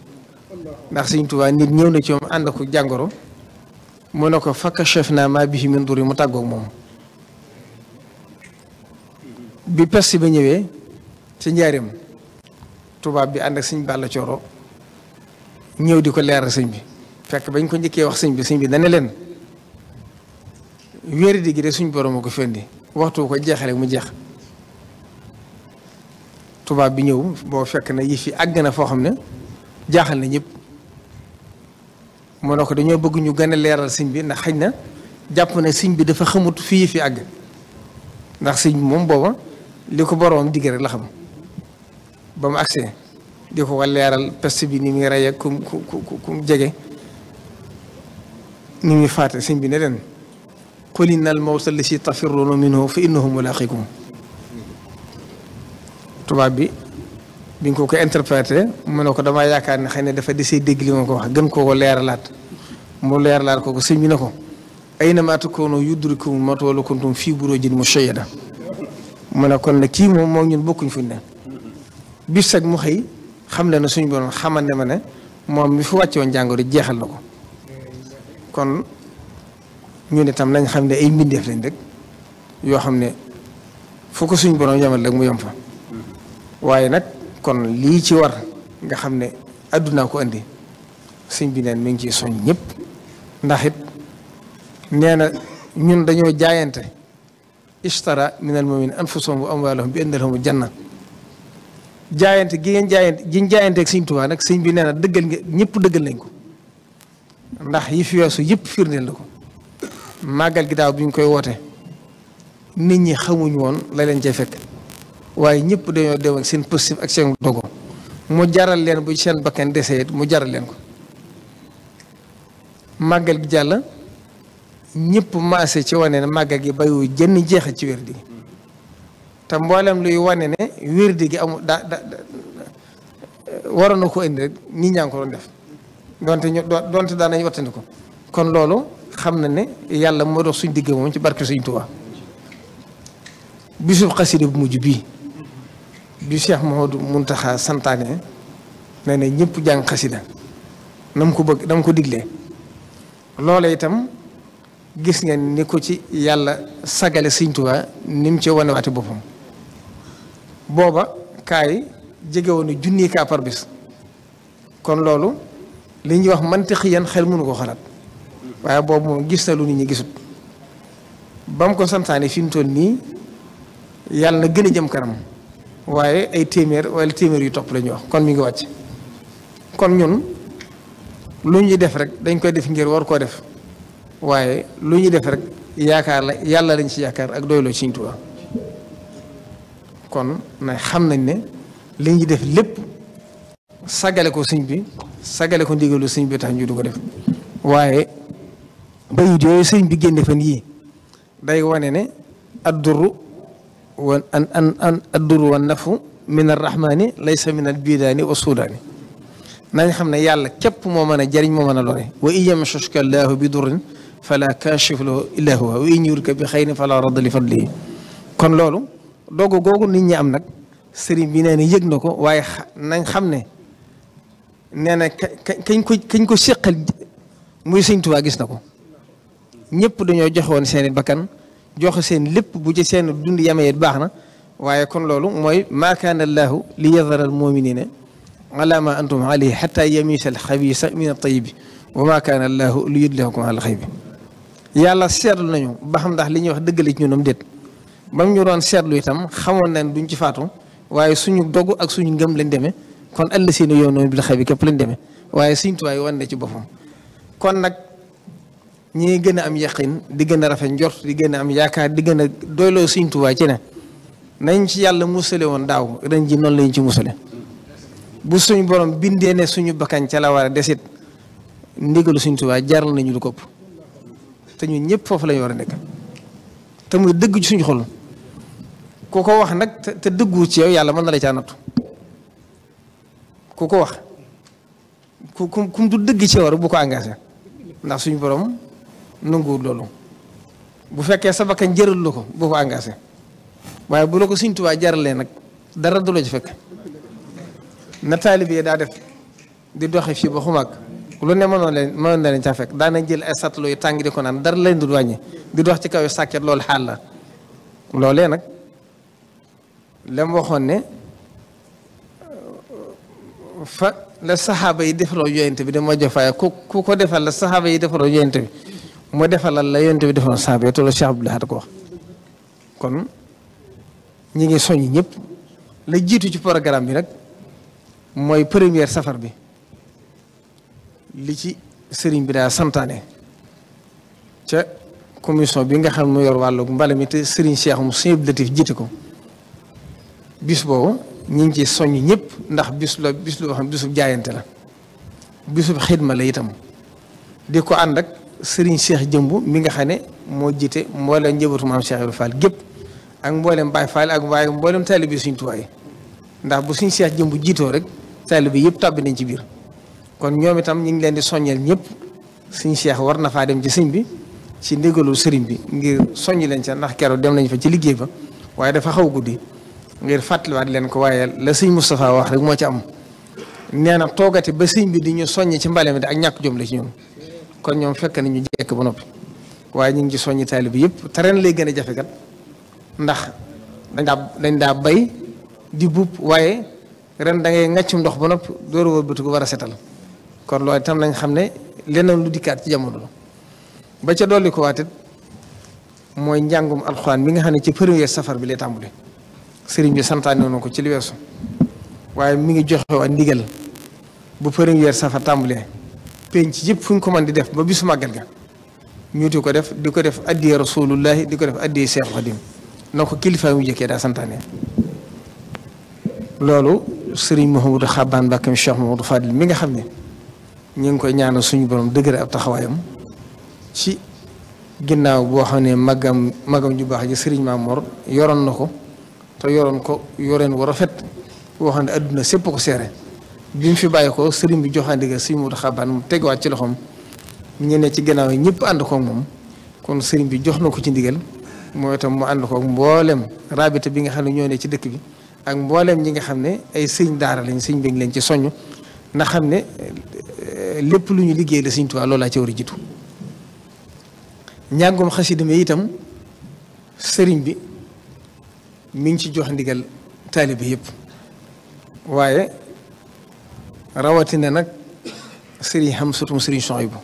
ndax Sëñ Tuubaa nit ñëw na ci moom ànd ko jàngoro mu ne ko fakka chef naa maa bihi min duri mu tàggoog moom bi peste ba ñëwee ci njaareem tubaab bi ànd ak sëñ Balla Cooro ñëw di ko leeral sëñ bi fekk bañ ko njëkkee wax sëñ bi dana leen wéeri gi de suñ borom a ko fendi waxtu ko jeexale mu jeex tubaab bi ñëw boo fekk na yëf yi àgg na foo xam ne jaaxal na ñëpp mu ne ko dañoo bëgg ñu gën a leeral sëñ bi ndax xëy na jàpp ne sëñ bi dafa xamut fii yëf yi àgg ndax sëñ bi moom booba li ko boroom digg rek la xam ba mu agsee di ko leeral peste bi ni muy rey ak kum jege ni muy faate sëñ bi ne leen qul inna al mawta allati tafirruuna minhu fa innahu mulaaqikum tubaab bi nga ko interprété mu ne ko damaa yaakaar ne xëy na dafa desee dégg li ma ko wax gën koo leeralaat mu leeralaat ko sëñ bi ne ko aynamaa takuunu yudrikkumul mawtu walaw kuntum fii buruujin mushayyada mu ne kon nag kii moom ñun bokkuñ fuñ ne bis sag mu xëy xam le na suñu borom xamal ne ma ne moom mi fi wàcce woon jàngoro jeexal na ko kon ñun itam nañ xam ne ay mbindeef lañ rek yoo xam ne fu ko suñu borom yamal rek mu yem fa waaye nag kon lii ci war nga xam ne àddunaa ko andi sëñ bi neen mi ngi ciy soñ ñëpp ndax it nee na ñun dañoo jaayante ishtara minal mu'minina anfusahum wa amwaalahum bi anna lahumul janna jaayante gi ngeen jaayanteeg sëñ Tuubaa nag sëñ bi nee na dëggal nga ñëpp dëggal nañ ko ndax yi fi weesu yëpp firndeel na ko màggal gi daaw bi ñu koy woote nit ñi xamuñ woon la leen cay fekk waaye ñëpp dañoo dem ak seen positif ak seen dogo mu jaral leen bu seen bakkan desee mu jaral leen ko màggal gi jàll ñëpp maase ci wane ne màggal gi bayu jënn jeexal ci wér di te mboolem luy wane ne wér di gi amul waroon na ko indi rek nit ñaa ngi ko doon def donte daan nañu wattandi ko kon loolu xam na ne yàlla moo dox suñ digg moom ci barke Sëñ Tuubaa bisub xasida bu mujj bii bi Cheikh Mouhamadou Mountakha santaane ne ne ñëpp jàng xasida na mu ko bëgg na mu ko diglee loola itam gis ngeen ni ko ci yàlla sagale Sëñ Tuubaa ni mu ci wane waati boppam booba kaay jege woon ne junni kaa par bis kon loolu li ñuy wax mantiqiyan xel mënu ko xalaat waaye boobu moom gis na lu nit ñi gisut ba mu ko santaane fi mu toll nii yàlla na gën a jëm kanam waaye ay téeméer wala téeméer yu topp la ñuy wax kon mi ngi wàcc kon ñun lu ñuy def rek dañ koy def ngir war koo def waaye lu ñuy def rek yaakaar la yàlla lañ ci yaakaar ak doyloo Sëñ Tuubaa kon na xam nañ ne li ñuy def lépp sagale ko sëñ bi sagale ko ndigalu sëñ bi tax ñu du ko def waaye bayit yooyu sëñ bi génne fan yii day wane ne adduru wa adduru wa nafu min arrahmani laysa min albidaani wa suudaani nañ xam ne yàlla képp moo mën a jariñ moo mën a lore wa in yamshuska llaahu bi durrin fala kaashifa lahu illa huwa wa in yuridka bi xayrin fala radda li fadlihi kon loolu doogu googu nit ñi am nag sëriñ bi nee na yëg na ko waaye nañ xam ne nee na kañ ko séqal muy Sëñ Tuubaa gis na ko ñëpp dañoo joxe woon seeni bakkan joxe seen lépp bu ci seen dund yamee baax na waaye kon loolu mooy maa kaana allaahu li yadara al muminina ala ma antum alayhi xata yamisa al xabisa min al tayibi wa maa kaana allaahu li yudlihakum ala xaybi yàlla seetlu nañu ba xam ndax li ñuy wax dëggale ci ñunam déet ba mu ñu doon seetlu itam xamoon nañ duñ ci faatu waaye suñu dogu ak suñu ngëm lañ demee kon àll si ne yow noonu bil xaybi képp lañ demee waaye Sëñ Tuubaa wan na ci boppam kon nag ñi gën a am yaqin di gën a rafet njort di gën a am yaakaar di gën a doyloo Sëñ Tuubaa ci ne nañ ci yàlla musale woon daaw ren ji noonu lañ ci musale bu suñu borom bindee ne suñu bakkan ca la war a desit ndigalu Sëñ Tuubaa jaral nañu lu ko ëpp te ñun ñëpp foofu lañu war a nekk te muy dëgg ci suñu xol ku ko wax nag te dëggu ci yow yàlla mën na la caa nattu ku ko wax kum du dëgg ci yow rek bu ko engagé ndax suñu borom nanguwul loolu bu fekkee sa bakkan jëral la ko bu ko engagé waaye bu la ko Sëriñ Tuubaa jaralee nag dara du la ci fekk na taalibe yi daa def di doxe fii ba xumaag lu ne mënoon na leen caa fekk daana jël ay satlo yu tàng di ko naan dara leen du wàññi di dox ci kaw yu sàkket loolu xaal la loolee nag lam waxoon ne fa la saxaaba yi defaloo yonent bi dama jofaay ku ko defal la saxaaba yi defaloo yonent bi mu defalal la yonent bi defaloo saxaaba yi te loolu Cheikh Abdoul Ahad ko wax kon ñi ngi soññ ñëpp la jiitu ci programme bi nag mooy première safar bi li ci sëriñ bi daa santaane ca commission bi nga xam ne mu yor wàllu mbala mi te sëriñ Cheikh mu Sëriñ Latif jiite ko bis boobu ñu ngi ci soññ ñëpp ndax bis loo xam bisub jaayante la bisub xidma la itam di ko ànd ak sëriñ Cheikh Jëmb mi nga xam ne moo jiite mboolem njabootu maam Cheikh Ibrahima Fall gépp ak mboolem Baye Fall ak waaye mboolem taalibe Sëriñ Tuubaa yi ndax bu sëriñ Cheikh Jëmb jiitoo rek taalibe yëpp tàbbi nañ ci biir kon ñoom itam ñu ngi leen di soññeel ñëpp sëriñ Cheikh war na faa dem ci sëñ bi ci ndigalu sëriñ bi ngir soññ leen ca ndax keroog dem nañ fa ci liggéey ba waaye dafa xaw guddi ngir fàttaliwaat leen ko waaye la sëñ Moustapha wax rek moo ci am nee na toogati ba sëñ bi di ñu soññ ci mbale mi de ak ñàkk jom la ci ñoom kon ñoom fekk na ñu jekk ba noppi waaye ñu ngi ci soññi taalibe bi yëpp te ren lay gën a jafe kat ndax dañ daa bay di buub waaye ren da ngay ŋàccum ndox ba noppi door a wëlbatu ko war a setal kon loolu itam nañ xam ne leneen lu dikkaat ci jamono la ba ca dolli ko waatit mooy njàngum alxuraan mi nga xam ne ci premier safar bi lay tàmbali sëriñ bi santaane woon ko ci li weesu waaye mi ngi joxe waa ndigal bu premier safar tàmbalee penc yëpp fu ñu ko mën di def ba bisu màggal ga ñu di ko def addiyee rasulullahi di ko def addiyee Seexu Xadim na ko kilifa yu jëkkee daa santaane loolu sëriñ Mouhamadou Xaban Mbacké Cheikh Mouhamadou Fadil mi nga xam ne ñu ngi koy ñaanal suñu borom dëgëre ab taxawaayam ci ginnaaw boo xam ne magam ju baax ji sëriñ Mamor yoroon na ko te yoreen wu rafet boo xam ne adduna sépp ko seere bi mu fi bàyyi ko sëriñ bi joxaan ndigal sëriñ Mouhamadou Xaban mu tegawaat ci loxoom ñu ne ci ginnaaw yi ñëpp ànd koog moom kon sëriñ bi jox na ko ci ndigal mooy itam mu ànd koog mboolem rabita bi nga xam ne ñoo ne ci dëkk bi ak mboolem ñi nga xam ne ay sëñ daara lañ sëñ bi ngi leen ci soññ na xam ne lépp lu ñu liggéey la Sëriñ Tuubaa loolaa ci war a jiitu njàngum xasida mi itam sëriñ bi mi ngi ci jox ndigal taalibe yëpp waaye rawatina nag sëriñ Hamsatu sëriñ Sohaybu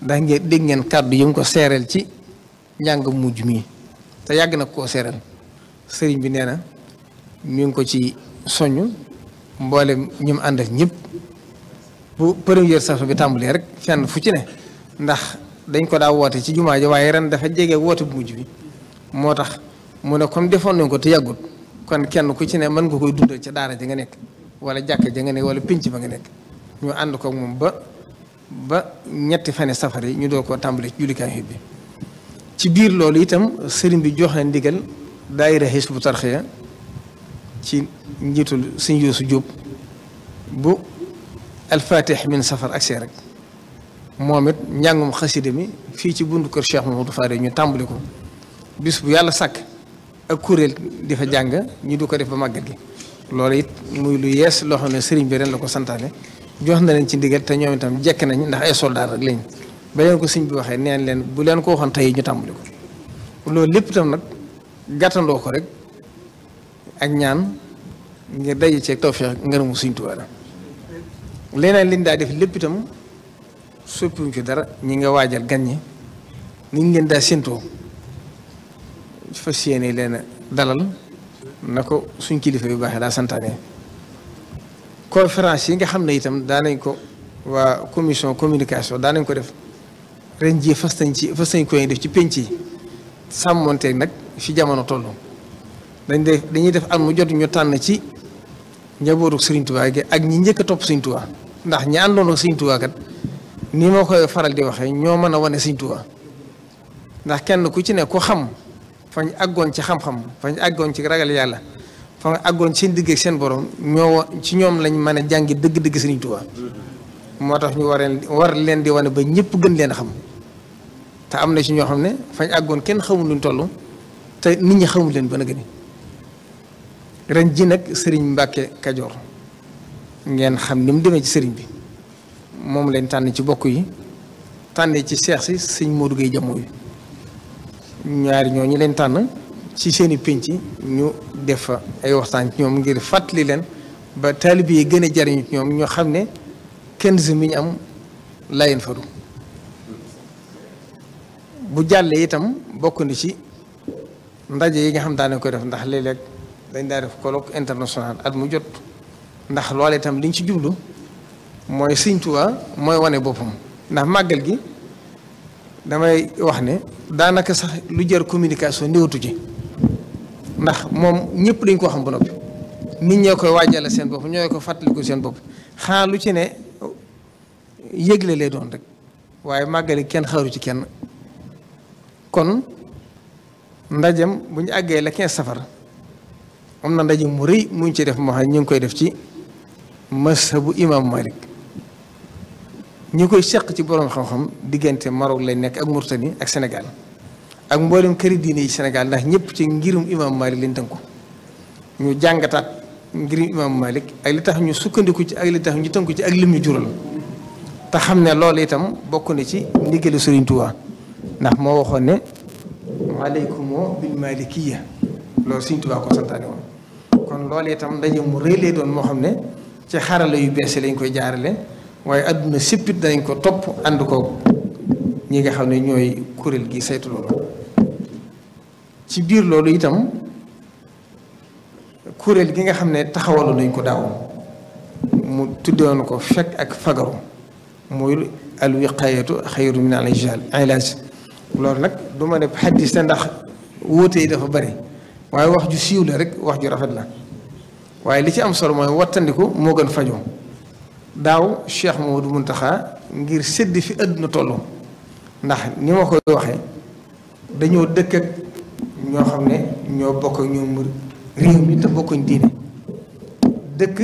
ndax ngeen dégg ngeen kàddu yi mu ko seereel ci njàngam mujj mii te yàgg na koo seereel sëriñ bi nee na mi ngi ko ci soññ mboolem ñi mu ànd ak ñëpp bu première safar bi tàmbalee rek fenn fu ci ne ndax dañ ko daa woote ci jumaa ji waaye ren dafa jege woote bu mujj bi moo tax mu ne comme defoon nañ ko te yàggut kon kenn ku ci ne mën nga koy dundal ca daara ja nga nekk wala jàkka ja nga nekk wala pénc ba nga nekk ñu ànd ko moom ba ñetti fane safar yi ñu doo ko tàmbalee ci jullikaay bi ci biir loolu itam sëriñ bi jox na ndigal daayira Hizbut Tarqiyyah ci njiitul sëñ Yuusu Jóob bu alfatih min safar ak see rek moom it njàngum xasida mi fii ci buntu kër Cheikh Mouhamadou Fadil ñu tàmbali ko bis bu yàlla sàkk ak kuréel di fa jàng ñu du ko def ba màggat gi loolu it muy lu yees loo xam ne sëriñ bi ren la ko santaane jox na leen ci ndigal te ñoom itam jekk nañ ndax ay soldaar rek lañ ba leen ko sëñ bi waxee neen leen bu leen ko waxoon tey ñu tàmbali ko loolu lépp itam nag gàttandoo ko rek ak ñaan ngir daje ceeg tawfeex ngërëmu Sëriñ Tuubaa la leneen liñ daa def lépp itam soppiwuñ ci dara ñi nga waajal gan ñi niñ leen daa séentoo fas yéene leen dalal na ko suñ kilifa yu baaxee daa santaane conférence yi nga xam ne itam daanañ ko waa commission communication daanañ ko def ren jii fas nañ koy def ci penc yi sàmmonteeg nag fi jamono toll dañuy def at mu jot ñu tànn ci njabootu Sëriñ Tuubaa gi ak ñi njëkk a topp Sëriñ Tuubaa ndax ñi àndoon ak Sëriñ Tuubaa kat ni ma koy faral di waxee ñoo mën a wane Sëriñ Tuubaa ndax kenn ku ci ne ku xam fañ àggoon ci xam-xam fañ àggoon ci ragal yàlla fañ àggoon seen digg ak seen borom ci ñoom lañ mën a jàngi dëgg-dëgg Sëriñ Tuubaa moo tax ñu war leen di wane ba ñëpp gën leen a xam te am na ci ñoo xam ne fañ àggoon kenn xamul luñ toll te nit ñi xamul leen ba na gëni ren ji nag sëriñ Mbàkke Kajoor ngeen xam ni mu demee ci sëriñ bi moom leen tànn ci bokk yi tànnee ci seex si sëñ Modou Gueye Jamoo yi ñaari ñoo ñi leen tànn ci seeni pénc ñu def fa ay waxtaan ci ñoom ngir fàttali leen ba taalibe yi gën a jariñu ci ñoom ñoo xam ne kenn si mi ñu am layen fadu bu jàllee itam bokk na ci ndaje yi nga xam daane ko def ndax léeg-léeg dañ daa def colloque international at mu jot ndax loolu itam liñ ci jublu mooy Sëriñ Tuubaa mooy wane boppam ndax màggal gi damay wax ne daanaka sax lu jar communication néewatu ci ndax moom ñëpp dañ koo xam ba noppi nit ñoo koy waajale seen bopp ñoo ko fàttaliku seen bopp xanaa lu ci ne yëgle lay doon rek waaye màggal gi kenn xaaru ci kenn kon ndajem bu ñu àggee la 15 safar am na ndaje mu rëy mu ñu ci def moo xam ñu ngi koy def ci mazhabu imam Malik ñu koy seq ci borom xam-xam diggante Maroc lay nekk ak Mauritanie ak Sénégal ak mboolem këri diine yi Sénégal ndax ñëpp ci ngirum imam Malik lañ tënku ñu jàngataat ngirum imam Malik ak li tax ñu sukkandiku ci ak li tax ñu tënku ci ak lim ñu jural te xam ne loolu itam bokk na ci ndigalu Sëriñ Tuubaa ndax moo waxoon ne waaleykum bil malikiyya loolu Sëriñ Tuubaa ko santaane woon kon loolu itam ndaje mu rëy lay doon moo xam ne ci xarala yu bees lañ koy jaarale waaye adduna séppit danañ ko topp ànd ko ñi nga xam ne ñooy kuréel gi saytu loolu ci biir loolu itam kuréel gi nga xam ne taxawalu nañ ko daaw mu tuddewoon ko fekk ak fagaru muy al wiqaayatu xayru min al ilaaj loolu nag du ma ne xaddis la ndax wóote yi dafa bari waaye wax ju siiw la rek wax ju rafet la waaye li ci am solo mooy wattandiku moo gën fajoo daaw Cheikh Mamadou Muntaxa ngir sédd fi àdduna tollu ndax ni ma koy waxee dañoo dëkk ak ñoo xam ne ñoo bokk ak ñoom réew mi te bokkuñ diine dëkk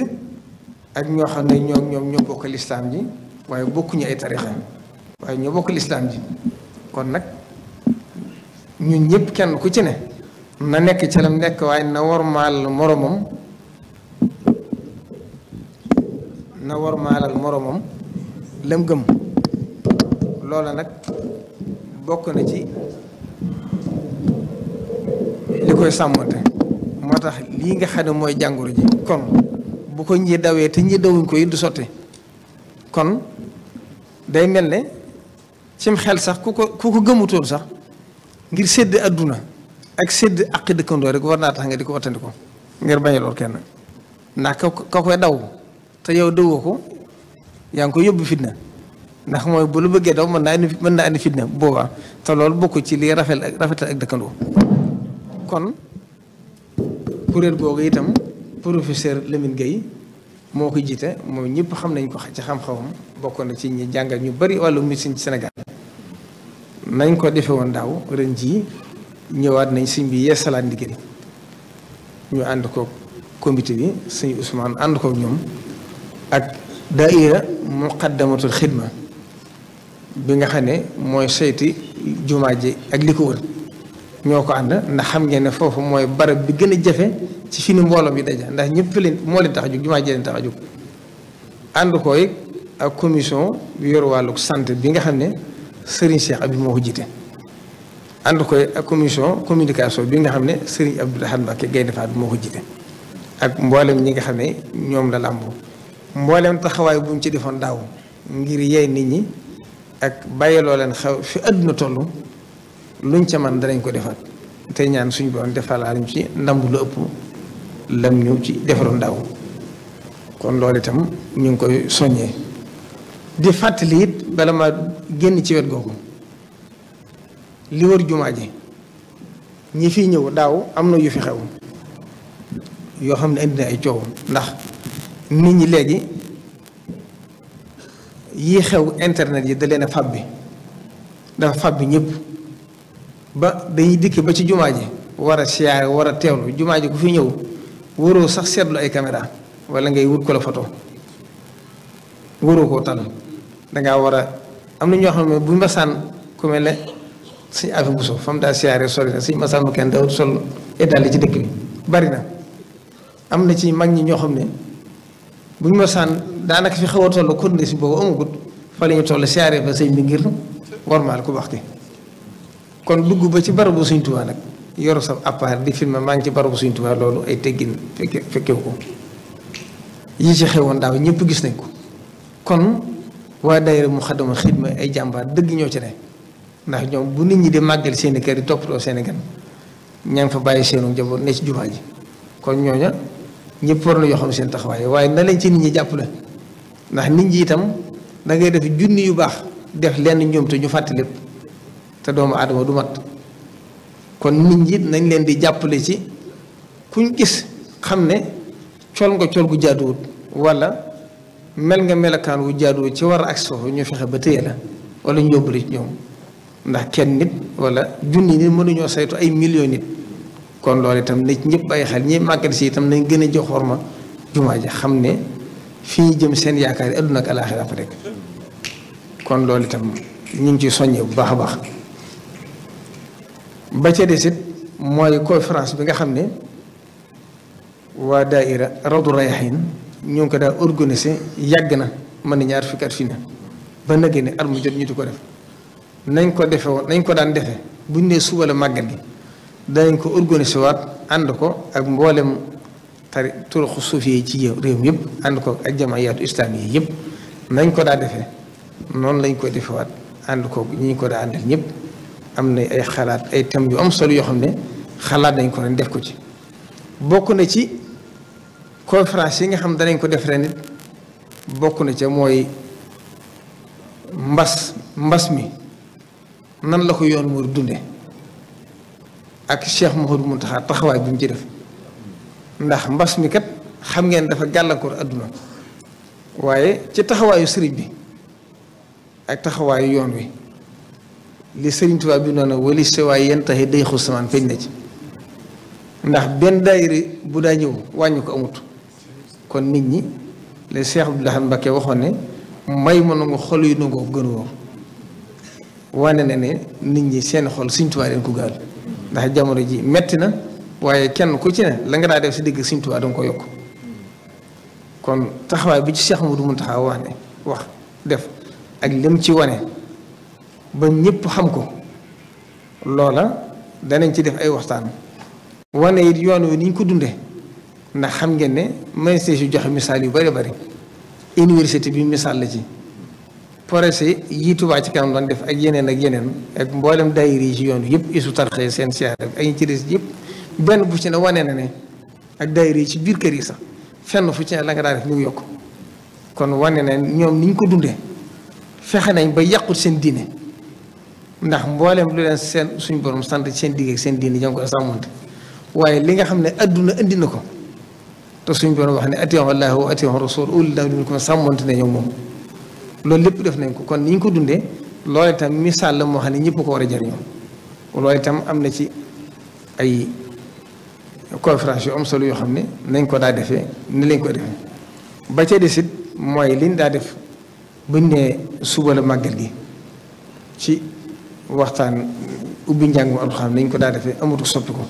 ak ñoo xam ne ñoo bokk lislaam ji waaye bokkuñu ay tarixa waaye ñoo bokk lislaam ji kon nag ñun ñëpp kenn ku ci ne na nekk ca lam nekk waaye na wormaal moromam na wormaalal moromam lam gëm loola nag bokk na ci li koy sàmmante moo tax lii nga xam ne mooy jàngoro ji kon bu ko ñi dawee te ñi dawuñ ko it du sotti kon day mel ne cim xel sax ku ko gëmutoon sax ngir sédd adduna ak sédd aqi dëkkandoo rek war naa tax nga di ko wattandi ko ngir bañ a lor kenn ndax ka koy daw te yow dëwoo ko yaa ngi ko yóbbu fitna ndax mooy bu lu bëggee daw mën naa indi fitna boobaa te loolu bokk ci lii rafetal ak dëkkandoo kon kuréel googu itam professeur Lamine Gueye moo ko jiite moom ñëpp xam nañ ko ci xam-xamam bokk na ci ñi jàngal ñu bari wàllu médecine ci Sénégal nañ ko defe woon daaw ren jii ñëwaat nañ sëñ bi yeesalaat ndigal ñu ànd ko comité bi sëñ Ousmane ànd ko ñoom ak daaira muqaddamatul xidma bi nga xam ne mooy sayti jumaa ji ak li ko wër ñoo ko ànd ndax xam ngeen ne foofu mooy barab bi gën a jafe ci fi ni mbooloo bi daja ndax ñëpp leen moo leen tax a jóg jumaa ji leen tax a jóg ànd ko ak commission bi yor wàllu santé bi nga xam ne Serigne Cheikh Abi moo ko jiite ànd ko ak commission communication bi nga xam ne Serigne Abdou Ahad Mbacké Gaïndé Fatma moo ko jiite ak mboolem ñi nga xam ne ñoom la làmboo mboolem taxawaay bu ñu ci defoon daaw ngir yey nit ñi ak bàyyiloo leen xew fi àdduna toll luñ ca man danañ ko defaat tey ñaan suñu borom defalaaluñ ci ndambu lu ëpp lam ñu ci defaroon daaw kon loolu itam ñu ngi koy soññee di fàttali it bala ma génn ci wet googu li wër jumaa ji ñi fiy ñëw daaw am na yu fi xew yoo xam ne indi na ay coow ndax nit ñi léegi yii xew internet yi da leen a fab bi dafa fab bi ñëpp ba dañuy dikk ba ci jumaa ji war a siyaare war a teewlu jumaa ji ku fi ñëw waroo sax seetlu ay caméra wala ngay wut ko la photo waroo koo tal dangaa war a am na ñoo xam ne buñ masaan ku mel ne suñ affaire bu so fam daa siyaare sori na suñ masaan ma kenn dawut sol édali ci dëkk bi bari na am na ci mag ñi ñoo xam ne buñ masaan daanaka fi xaw a toll kon si boobu amagut fa la ñu toll siyaare ba sëñ bi ngir warmaal ku wax ki kon dugg ba ci barabu Sëñ Tuubaa nag yoru sa appareil di filmer maa ngi ci barabu Sëñ Tuubaa loolu ay teggin fekkewu ko yi ci xewoon daaw ñëpp gis nañ ko kon waa daayira Muxaddamatul Xidma ay jàmbaar dëgg ñoo ci ne ndax ñoom bu nit ñi di màggal seeni kër yi toppatoo seeni gan ña ngi fa bàyyi seenu njaboot ne ci jumaa ji kon ñooña ñëpp war na yoo xam seen taxawaay waaye na leen ci nit ñi jàppale ndax nit ñi itam da ngay def junni yu baax def lenn ñoom te ñu fàtte lépp te doomu aadama du mat kon nit ñi nañ leen di jàppale ci kuñ gis xam ne col nga col gu jaaduwut wala mel nga melakaan wu jaaduwut ci war a agsi foofu ñu fexe ba téye la wala ñu yóbbale ci ñoom ndax kenn nit wala junni nit mënuñoo saytu ay millions nit kon loolu itam nit ñëpp ay xel ñi màggal si itam nañ gën a jox xorma jumaa ji xam ne fi ñu jëm seen yaakaar yi adduna ak alaaxira fa rek kon loolu itam ñu ngi ciy soññee bu baax a baax ba ca desit mooy conférence bi nga xam ne waa daaira Rawdu Rayaahiin ñu ngi ko daa organisé yàgg na mën na ñaar fukki at fii na ba nag ne at mu jot ñu di ko def nañ ko defe woon nañ ko daan defee buñ nee suba la màggal gi danañ ko organisé waat ànd ko ak mboolem turuxu suufi yi ci réew mi yëpp ànd ko ak jamaayaatu islaami yi yëpp nañ ko daa defee noonu lañ koy defewaat ànd ko ñi ko daa àndal ñëpp am na ay xalaat ay thèmes yu am solo yoo xam ne xalaat nañ ko ren def ko ci bokk na ci conférence yi nga xam danañ ko def ren it bokk na ca mooy mbas mi nan la ko yoon mu dunde ak Cheikh Mouhamadou Mountakha taxawaay bi mu ci def ndax mbas mi kat xam ngeen dafa gàllankoor adduna waaye ci taxawaayu sëriñ bi ak taxawaayu yoon wi li sëriñ Tuubaa bi noonu wali sewaay yenn taxi day xus samaan feeñ na ci ndax benn daayira bu daa ñëw wàññi ko amut kon nit ñi le Cheikh Abdoul Ahad Mbacké waxoon ne may ma nangu xol yu nangoo gën wóor wane na ne nit ñi seen xol sëriñ Tuubaa leen ko gaal ndax jamono ji metti na waaye kenn ku ci ne la nga daa def si digg sëriñ Tuubaa danga ko yokk kon taxawaay bi ci Cheikh Mouhamadou Mountakha wax def ak lim ci wane ba ñëpp xam ko loola danañ ci def ay waxtaan wane it yoon wi ni ñu ko dundee ndax xam ngeen ne ministère yu joxe misaal yu bari bari université bi misaal la ci projet yi Touba ci kanam doon def ak yeneen ak mboolem daayira yi ci yoon wi yëpp isu tarxee seen siyaar ak ñu ci des yëpp benn bu ci ne wane na ne ak daayira yi ci biir kër yi sax fenn fu ci ne la nga daa def ñu yokk kon wane na ñoom ni ñu ko dundee fexe nañ ba yàqut seen diine ndax mboolem lu leen seen suñ borom sant seen digg ak seen diine ñoo ngi ko sàmmante waaye li nga xam ne adduna indi na ko te suñ borom wax ne atiiwu llaaha wa atiiwu rasuul ulil amri minkum sàmmante ne ñoom moom loolu lépp def nañ ko kon ni ñu ko dundee loolu itam misaal la moo xam ne ñëpp ko war a jariñoo loolu itam am na ci ay conférence yu am solo yoo xam ne nañ ko daa defee ni lañ ko defee ba ca desit mooy liñ daa def buñ ne suba la màggal gi ci waxtaan ubbi njàngum alxuraan nañ ko daa defee amatu soppi ko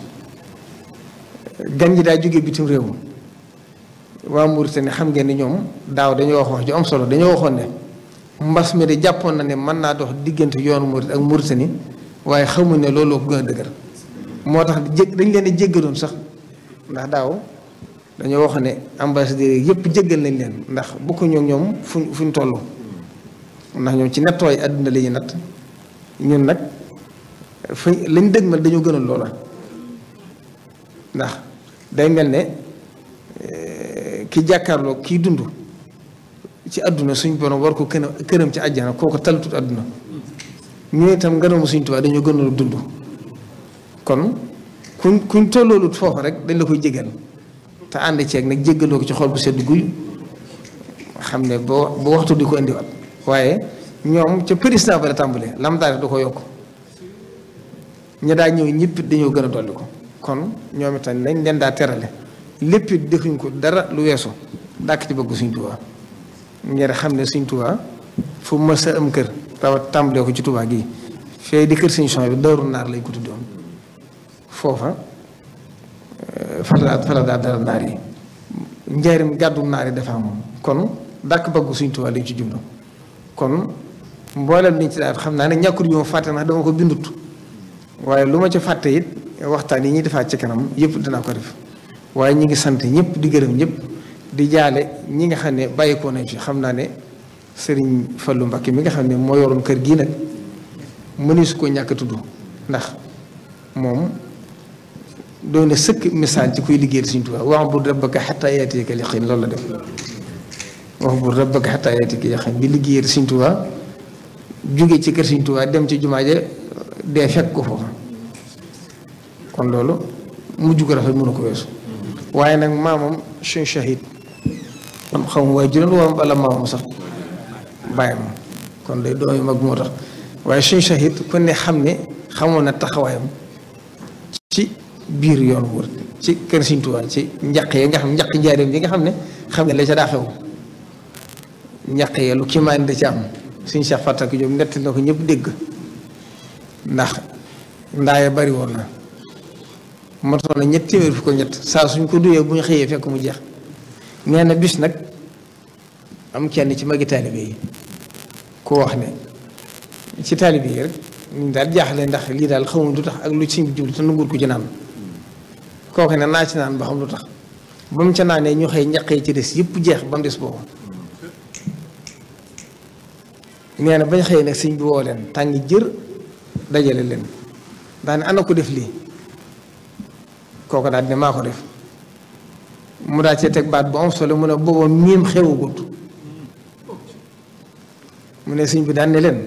gan ñi daa jógee bitim réew waa Mauritanie xam ngeen ni ñoom daaw dañoo wax ju am solo dañoo waxoon ne mbas mi de jàppoon na ne mën naa dox diggante yoonu Murit ak Mauritanie waaye xamuñ ne looloo ko gën a dëgër moo tax dañ leen di jéggaloon sax ndax daaw dañoo wax ne ambassadeurs yëpp jéggal nañ leen ndax bokku ñoom fuñ toll ndax ñoom ci nattooy àdduna la ñuy natt ñun nag lañ dëgmal dañoo gënal loola ndax day mel ne ki jàkkaarloo kii dund ci àdduna suñ borom war ko këram ci àjjana kooku taltut àdduna ñu itam ngërëmu Sëriñ Tuubaa dañoo gënal dund kon kuñ tolloolut foofu rek dañ la koy jégal te ànd ceeg nag jéggaloo ko ci xol bu sedd guy xam ne boo waxtu di ko indiwaat waaye ñoom ca président ba la tàmbalee lam daal da ko yokk ña daa ñëw ñëpp dañoo gën a dolli ko kon ñoom itam nañ leen daa terale lépp it defuñ ko dara lu weesu dàkk ci bëgg Sëriñ Tuubaa ngir xam ne Sëriñ Tuubaa fu mës a am kër rawat tàmbalee ko ci Tuubaa gi fee di kër Sëriñ Suhaybu bi Daaru Naar lañ ko tuddoon foofa fala dara naar yi njaarim gàddu naar yi dafa moom kon dàkk bëgg Sëriñ Tuubaa lañ ci jublu kon mboolem liñ ci daal xam naa ne ñàkkul yu ma fàtte ndax dama ko bindut waaye lu ma ca fàtte it waxtaan yi ñuy defaat ci kanam yëpp dinaa ko def waaye ñi ngi sant ñëpp di gërëm ñëpp di jaale ñi nga xam ne bàyyikoo nañ fi xam naa ne Sëriñ Fallu Mbakke mi nga xam ne moo yoroon kër gii nag mënu su ko ñàkk a tudd ndax moom doon na sëkk misaal ci kuy liggéeyal Sëriñ Tuubaa wa'bud rabbaka hattaa ya'tiyakal yaqiin loolu la def wa'bud rabbaka hattaa ya'tiyakal yaqiin bi liggéeyal Sëriñ Tuubaa jóge ci kër Sëriñ Tuubaa dem ci jumaa ja dee fekk ko foofu kon loolu mujj ko rafet mënu ko weesu waaye nag maamam suñ shahid man xaw ma waaye juróom wala bala maamam sax bàyyi ma kon day doom yu mag moo tax waaye suñ shahid ku ne xam ne xamoon na taxawaayam ci biir yoon wër ci kër Sëriñ Tuubaa ci njaq yi nga xam njaq njaareem yi nga xam ne la ca daa xew njaq yi lu kiimaan da ci am suñ Cheikh Fatak Diop nett na ko ñëpp dégg ndax ndaaya bari woon na motoon na ñett téeméer fi ko ñett saa suñ ko duyee bu ñu xëyee fekk mu jeex nee na bis nag am kenn ci magi taalibe yi ku wax ne ci taalibe yi rek ñu daal jaaxle ndax lii daal xamuñ lu tax ak lu ci jublu te nanguur ko ci naan kooku ne naa ci naan ba xam lu tax ba mu ca naanee ñu xëy ñaq yi ci des yëpp jeex ba mu des boobu nee na bañ xëyee nag sëñ bi woo leen tàngi jër dajale leen daane ana ko def lii kooku daal ne maa ko def mu daal cee teg baat bu am solo mu ne booba miim xewagut mu ne sëñ bi daan ne leen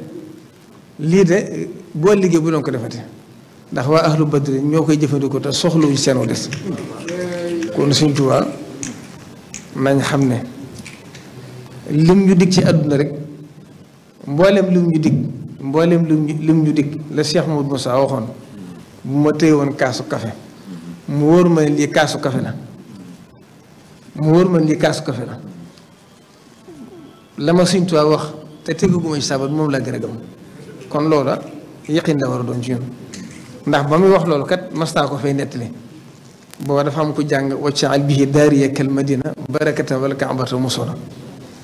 lii de boo liggéey bu doon ko defate ndax waa ahlu badri ñoo koy jëfandikoo te soxlawuñ seen wu des kon Sëñ Tuubaa nañ xam ne lim ñu dig ci àdduna rek mboolem lim ñu dig lim ñu dig la Cheikh Mouhamadou Moussa waxoon bu ma téye woon kaasu kafe mu wóor ma ne lii kaasu kafe la la ma Sëñ Tuubaa wax te tegaguma ci sabat moom laa gën a gëm kon loola yaqin la war a doon ci ñun ndax ba muy wax loolu kat mas naa ko fay nettali booba dafa am ko jàng waccaal bihi daariya kal madina barakata wala kaabata musona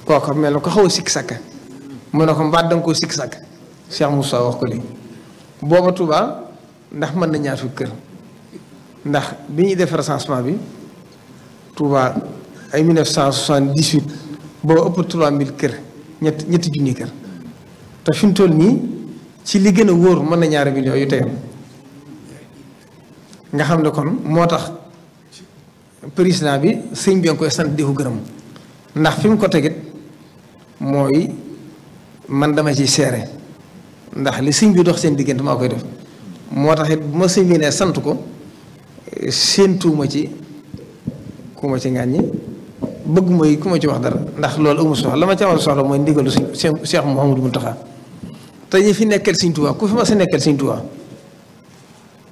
kooku mel na ko xaw a sikk sàkk mu ne ko mbaat danga koo sikk sàkk Cheikh Moussa wax ko lii booba Touba ndax mën na ñaar fukki kër ndax bi ñuy def recensement bi Touba ay 1978 boo ëpp 3000 kër ñetti junni kër te fi mu toll nii ci li gën a wóor mën na ñaari millions yu teyam nga xam ne kon moo tax président bi sëñ bi nga koy sant di ko gërëm ndax fi mu ko tegit mooy man dama ciy seere ndax li sëñ bi dox seen diggante maa koy def moo tax it bu ma sëñ bi ne sant ko séentuuma ci ku ma ci ŋàññi bëgg mooy ku ma ci wax dara ndax loolu amul soxla la ma ci amal soxla mooy ndigalu Cheikh Mouhamadou Mountakha te ñi fi nekkal Sëñ Tuubaa ku fi ma sa nekkal Sëñ Tuubaa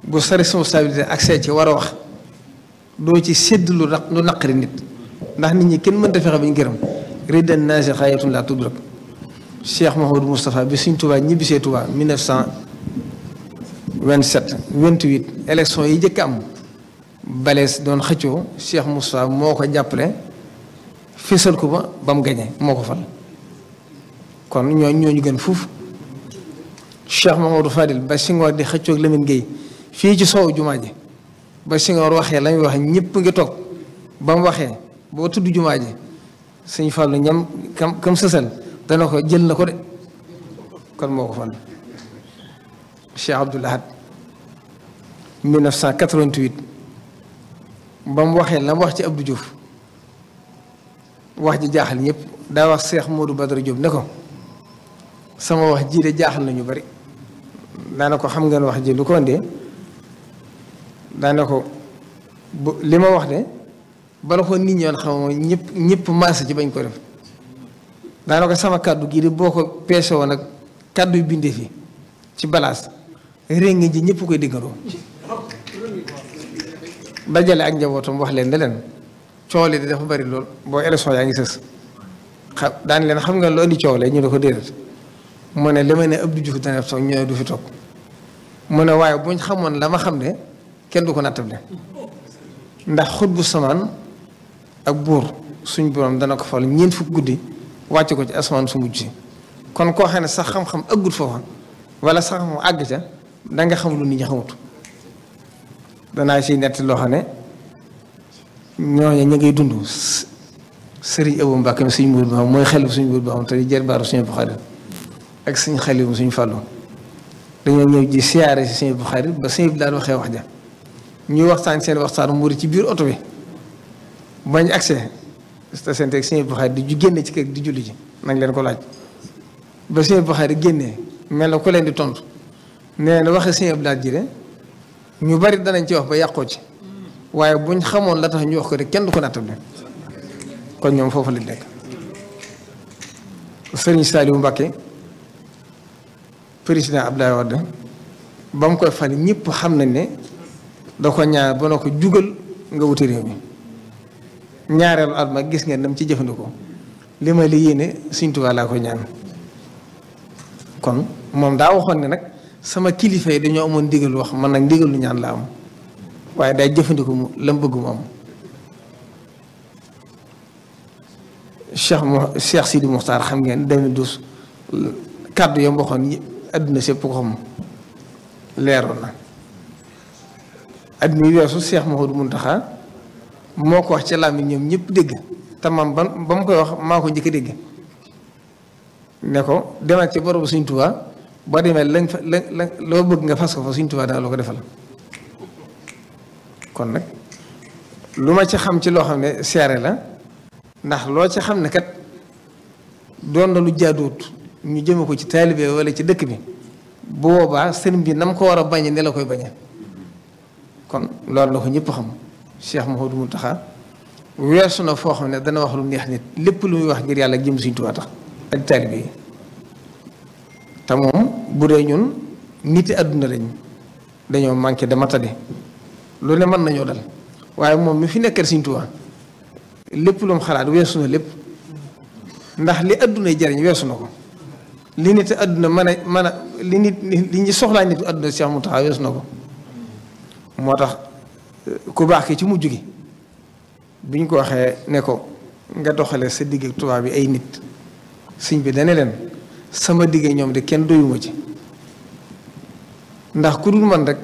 bu sa responsabilité ak see ci war a wax doo ci sédd lu naqari nit ndax nit ñi kenn mënta fexe ba ñu gërëm ridan naasi xaayatun laa tudrak Cheikh Mouhamadou Moustapha bi Sëñ Tuubaa ñibbisee Tuubaa 1927 28 élection yi jëkk am balees doon xëccoo Cheikh Moustapha moo ko jàppale fésal ko ba mu gañe moo ko fal kon ñooñu gën fuuf Cheikh Mamadou Fadil ba Senghor di xëccoog Lamine Gueye fii ci soow jumaa ji ba Senghor waxee la muy wax ñëpp ngi toog ba mu waxee boo tudd jumaa ji Sëñ Fallu ñam kam sësal dana ko jël na ko de kon moo ko fal Cheikh Abdoul Ahad 1988 ba mu waxee la mu wax ci Abdou Diouf wax ji jaaxal ñëpp daa wax Cheikh Modou Badara Diop ne ko sama wax ji de jaaxal nañu bari daana ko xam ngeen wax ji lu ko ndee daana ko li ma wax de bala ko nit ñoon xam ñëpp maase ci bañ ko def daana ko sama kàddu gii de boo ko peese woon ak kàddu yu bindee fi ci balaas réngi ji ñëpp koy diggandoo dajale ak njabootam wax leen ne leen coow li dafa bari lool boo élection yaa ngi sës daan leen xam nga lu indi coow la ñu ne ko déedéet mu ne li ma ne Abdou Diouf dana toog ñëwee du fi toog mu ne waaye buñ xamoon la ma xam ne kenn du ko nattable ndax xut bu samaan ak buur suñ borom dana ko fal ñeent fukk guddi wàcce ko ci asamaan su mujj si kon koo xam ne sax xam-xam ëggut foofa wala sax xam àgg ca da nga xam lu nit ñi xamut danaa si nett loo xam ne ñooñu ñu ngay dund sëriñ Abou Mbacke suñ mbuur bi xam mooy xel suñ mbuur bi xam te jër baaru suñu Buxaari ak suñ xel suñu fàllu dañoo ñëw ji siyaare si suñu Buxaari ba suñu daal waxee wax ja ñuy waxtaan seen waxtaan muuri ci biir oto bi bañ accès te seen teg suñu Buxaari di génne ci kër di julli ji nañ leen ko laaj ba suñu Buxaari génnee mel na ku leen di tontu nee na waxe suñu Abdou ji de ñu bari danañ ci wax ba yàqoo ci waaye buñ xamoon la tax ñu wax ko rek kenn du ko nattable kon ñoom foofu lañ nekk. Sëriñ Saliou Mbacké président Abdoulaye Wade ba mu koy fal ñëpp xam nañ ne da ko ñaar ba na ko jugal nga wuti réew mi ñaareelu at ma gis ngeen nam ci jëfandikoo li ma li yéene Sëriñ Tuubaa laa ko ñaan kon moom daa waxoon ne nag sama kilifa yi dañoo amoon ndigal wax man nag ndigal lu ñaan la am waaye day jëfandikoo mu la mu bëgg mu am Cheikh Sidi Mokhtar xam ngeen 2012 kàddu yam waxoon adduna sépp ko xam leeroon na adduna yi weesu Cheikh Mouhamadou Mountakha moo ko wax ci làmmiñ ñoom ñëpp dégg te man ba mu koy wax maa ko njëkk a dégg ne ko demal ci borobu Sëriñ Tuubaa boo demee lañ fa la loo bëgg nga fas ko fa Sëriñ Tuubaa dana loo ko defal kon nag lu ma ci xam ci loo xam ne seere la ndax loo ci xam ne kat doon na lu jaaduwut ñu jëme ko ci taalibe wala ci dëkk bi bu boobaa sëriñ bi nam ko war a bañe ne la koy bañe kon loolu la ko ñëpp xam Cheikh Mouhamadou Mountakha weesu na foo xam ne dana wax lu neex nit lépp lu muy wax ngir yàlla jëm Sëriñ Tuubaa tax ak taalibe yi te moom bu dee ñun niti àdduna lañ dañoo manqué dama tade lu ne mën nañoo dal waaye moom mi fi nekkal Sëriñ Tuubaa lépp lu mu xalaat weesu na lépp ndax li àdduna jariñ weesu na ko li nit àdduna mën a li ñu soxlaa nit àdduna Cheikh Mountakha weesu na ko moo tax ku baax ki ci mujj gi biñ ko waxee ne ko nga doxale sa digg ak tubaab bi ay nit sëñ bi dane leen sama digg ñoom de kenn doyuma ci ndax ku dul man rek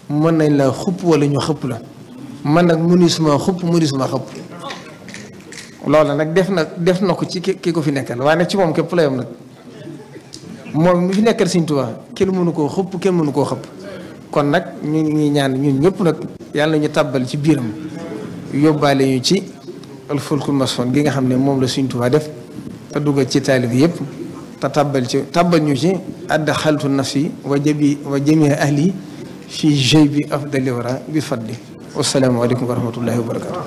mën nañ la xupp wala ñu xëpp la man nag munisuma xupp munisuma xëpp loolu nag def na ko ci ki ko fi nekkal waaye nag ci moom képp la yam nag moom mi fi nekkal Sëriñ Tuubaa kenn mënu koo xëpp kenn mënu koo xëpp kon nag ñu ngi ñaan ñun ñëpp nag yàlla ñu tàbbal ci biiram yóbbaale ñu ci alfulkul masoon gi nga xam ne moom la Sëriñ Tuubaa def te dugal ci taalib yëpp te tàbbal ñu ci adda xaltu nafsi wa jamii ahli fi jaybi afdali wara bi fadli wassalaamu aleykum wa rahmatullahi wa barakatu